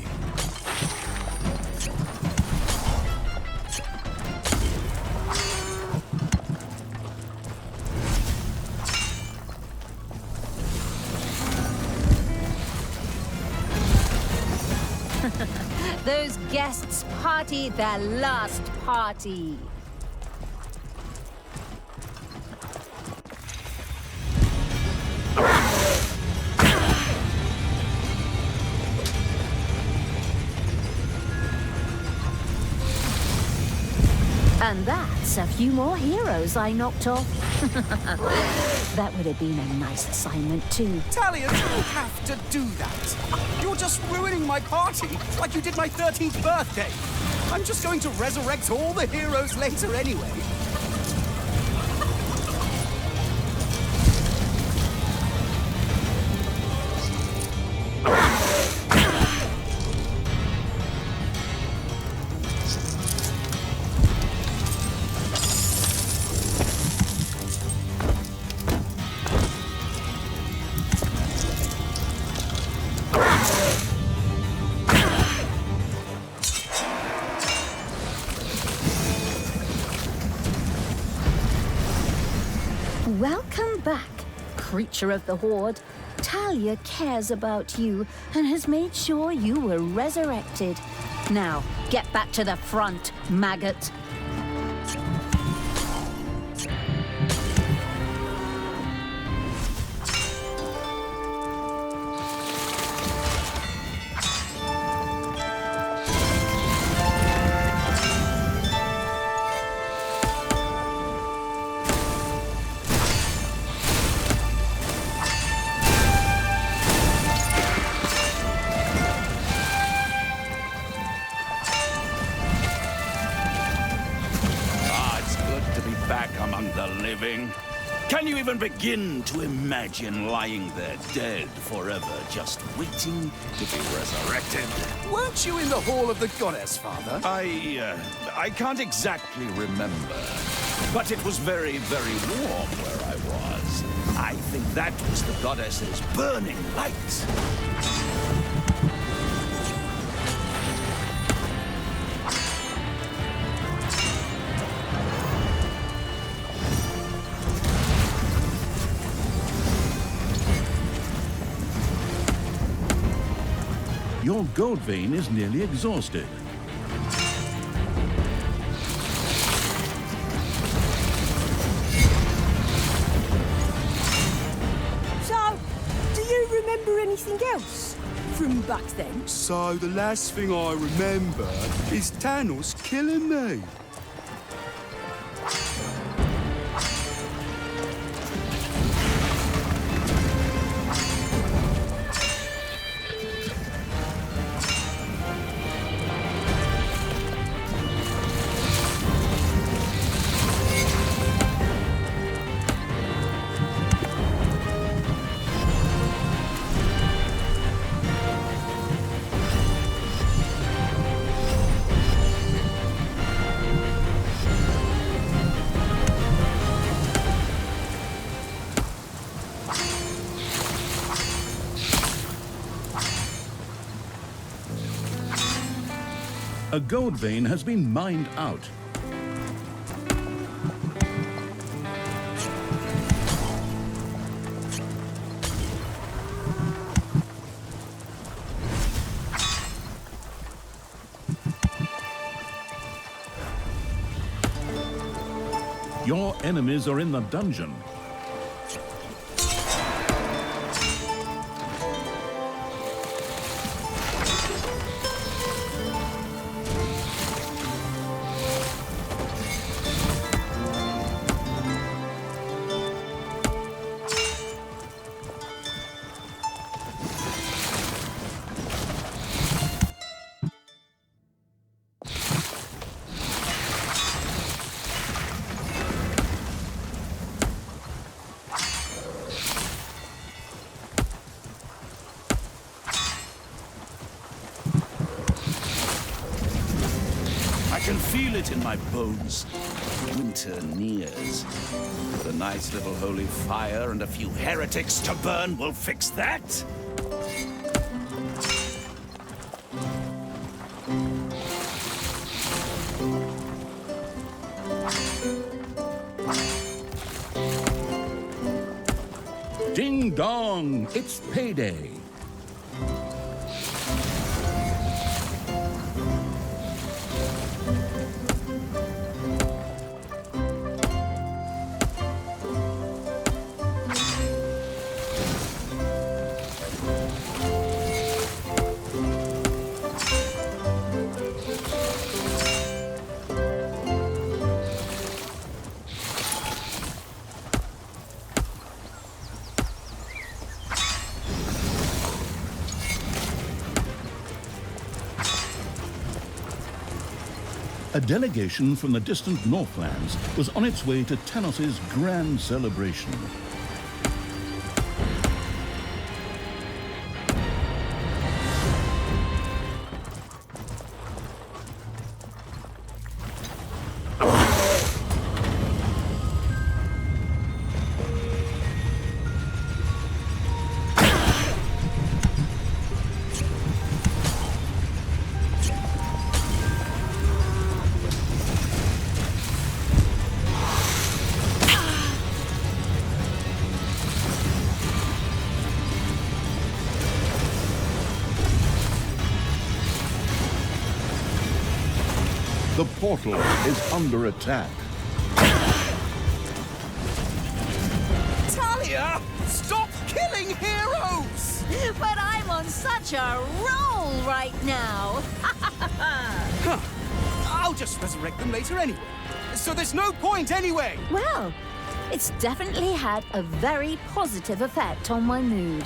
Those guests partied their last party. And that's a few more heroes I knocked off. That would have been a nice assignment too. Talia, you don't have to do that. You're just ruining my party like you did my 13th birthday. I'm just going to resurrect all the heroes later anyway. Welcome back, creature of the Horde. Talia cares about you and has made sure you were resurrected. Now, get back to the front, maggot. Can you even begin to imagine lying there dead forever, just waiting to be resurrected? Weren't you in the Hall of the Goddess, Father? I can't exactly remember, but it was very, very warm where I was. I think that was the Goddess's burning light. Your gold vein is nearly exhausted. So, do you remember anything else from back then? So the last thing I remember is Thanos killing me. A gold vein has been mined out. Your enemies are in the dungeon. I can feel it in my bones. Winter nears. With a nice little holy fire and a few heretics to burn will fix that. dong! It's payday! A delegation from the distant Northlands was on its way to Tanos's grand celebration. The portal is under attack. Talia! Stop killing heroes! But I'm on such a roll right now. Huh. I'll just resurrect them later anyway. So there's no point anyway! Well, it's definitely had a very positive effect on my mood.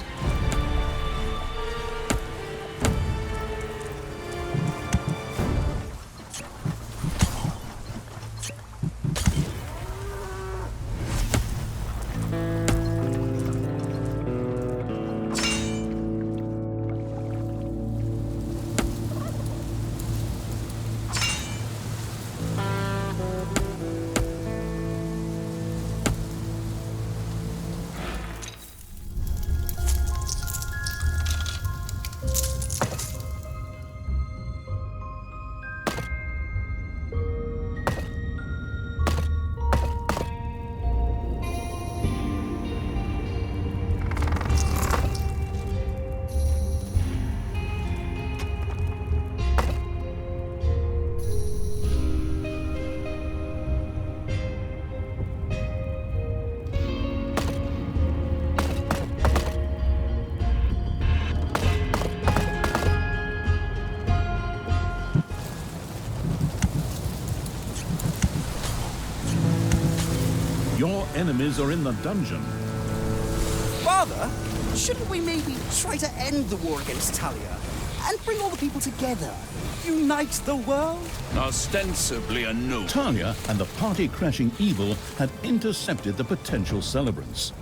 Your enemies are in the dungeon. Father, shouldn't we maybe try to end the war against Talia and bring all the people together? Unite the world? Ostensibly a no. Talia and the party-crashing evil had intercepted the potential celebrants.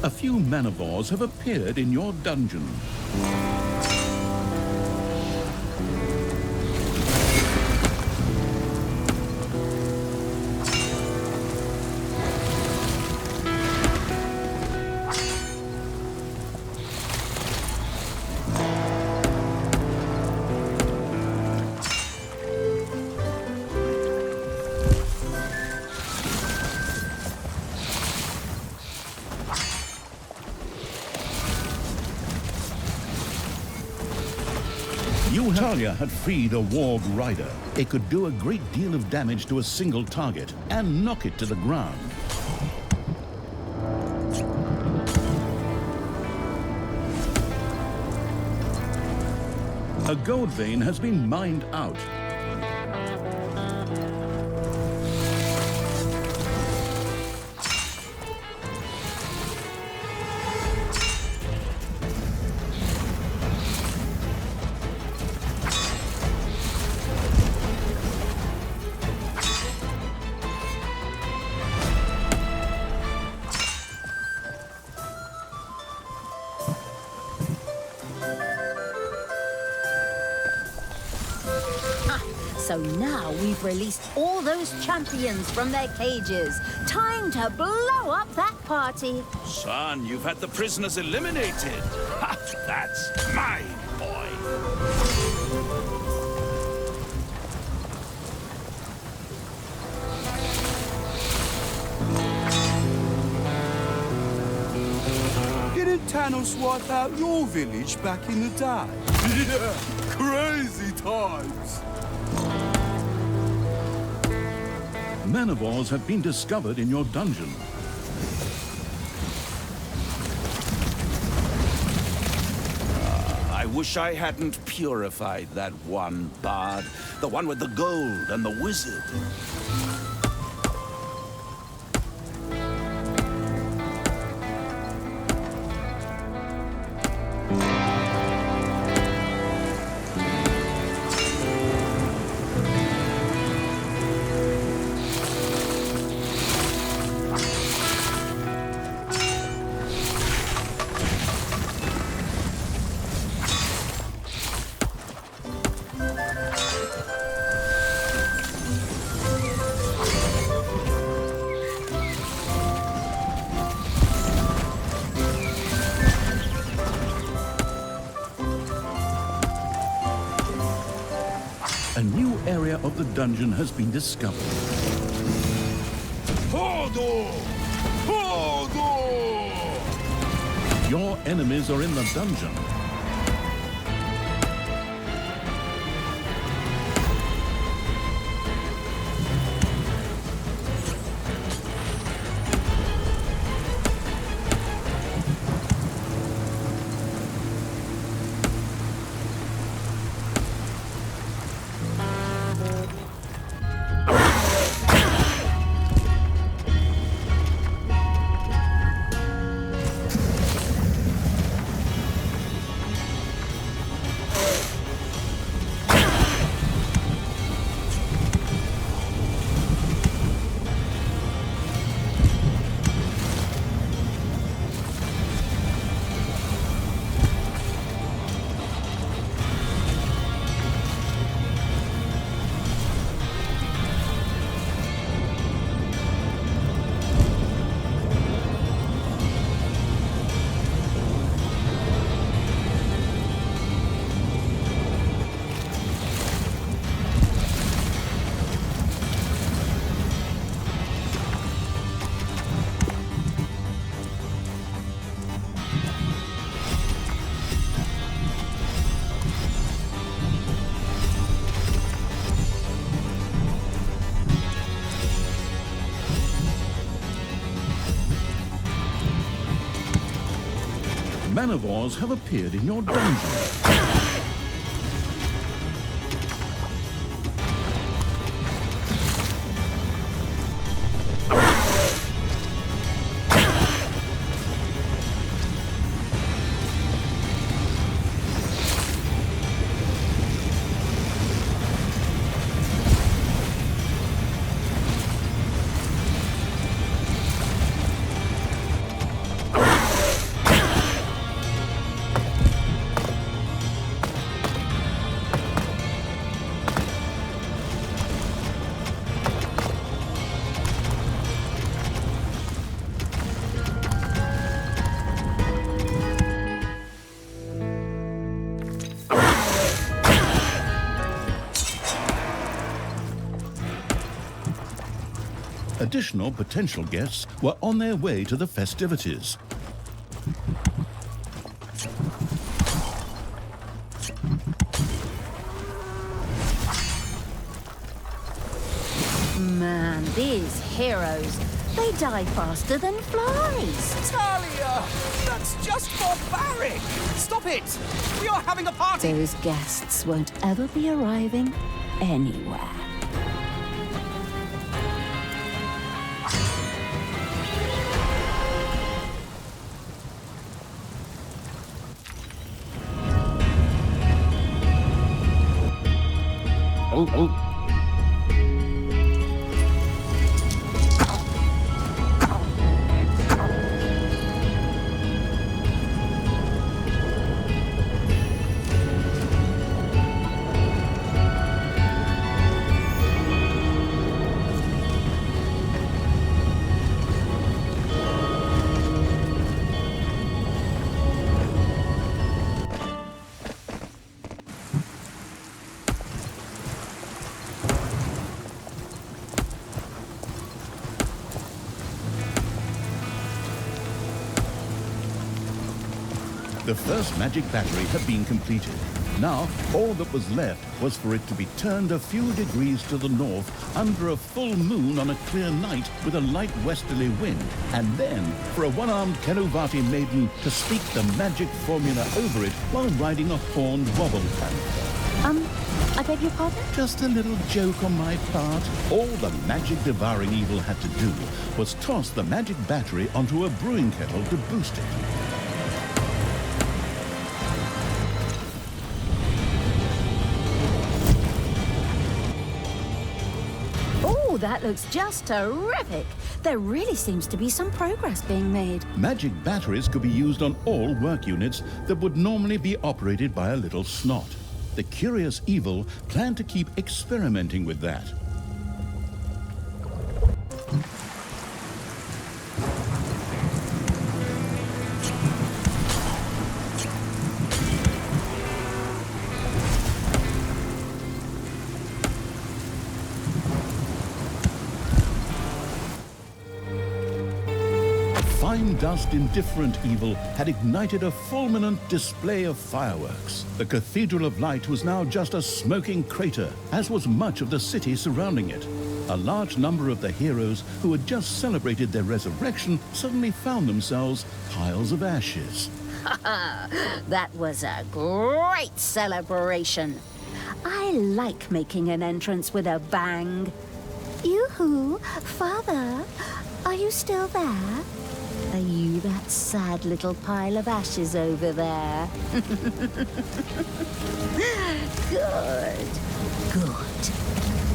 A few manivores have appeared in your dungeon. Talia had freed a warg rider. It could do a great deal of damage to a single target and knock it to the ground. A gold vein has been mined out. So now we've released all those champions from their cages. Time to blow up that party. Son, you've had the prisoners eliminated. Ha! That's my boy. Didn't Thanos wipe out your village back in the day? Yeah, crazy times. Manivores have been discovered in your dungeon. I wish I hadn't purified that one bard. The one with the gold and the wizard. A new area of the dungeon has been discovered. Hodor! Hodor! Your enemies are in the dungeon. Manivores have appeared in your dungeon. Additional potential guests were on their way to the festivities. Man, these heroes, they die faster than flies. Talia! That's just barbaric! Stop it! We are having a party! Those guests won't ever be arriving anywhere. Oh. The first magic battery had been completed. Now, all that was left was for it to be turned a few degrees to the north under a full moon on a clear night with a light westerly wind, and then for a one-armed Kenuvati maiden to speak the magic formula over it while riding a horned wobble panther. I beg your pardon? Just a little joke on my part. All the magic devouring evil had to do was toss the magic battery onto a brewing kettle to boost it. Oh, that looks just terrific. There really seems to be some progress being made. Magic batteries could be used on all work units that would normally be operated by a little snot. The curious evil planned to keep experimenting with that. Fine dust indifferent evil had ignited a fulminant display of fireworks. The Cathedral of Light was now just a smoking crater, as was much of the city surrounding it. A large number of the heroes who had just celebrated their resurrection suddenly found themselves piles of ashes. That was a great celebration. I like making an entrance with a bang. Yoo-hoo, Father, are you still there? Are you that sad little pile of ashes over there? Good.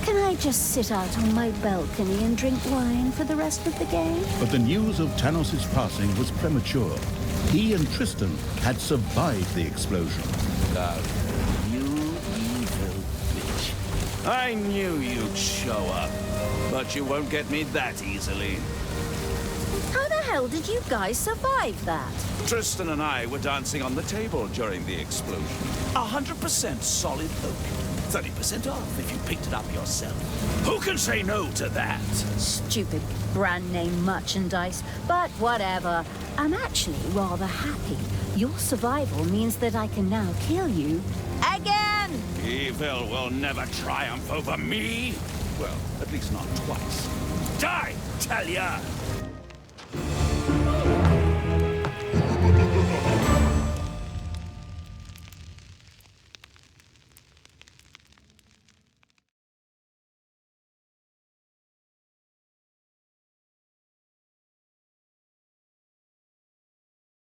Can I just sit out on my balcony and drink wine for the rest of the game? But the news of Tanos' passing was premature. He and Tristan had survived the explosion. You evil bitch. I knew you'd show up, but you won't get me that easily. How the hell did you guys survive that? Tristan and I were dancing on the table during the explosion. 100% solid oak. 30% off if you picked it up yourself. Who can say no to that? Stupid brand name merchandise, but whatever. I'm actually rather happy. Your survival means that I can now kill you again! Evil will never triumph over me. Well, at least not twice. Die, Talia!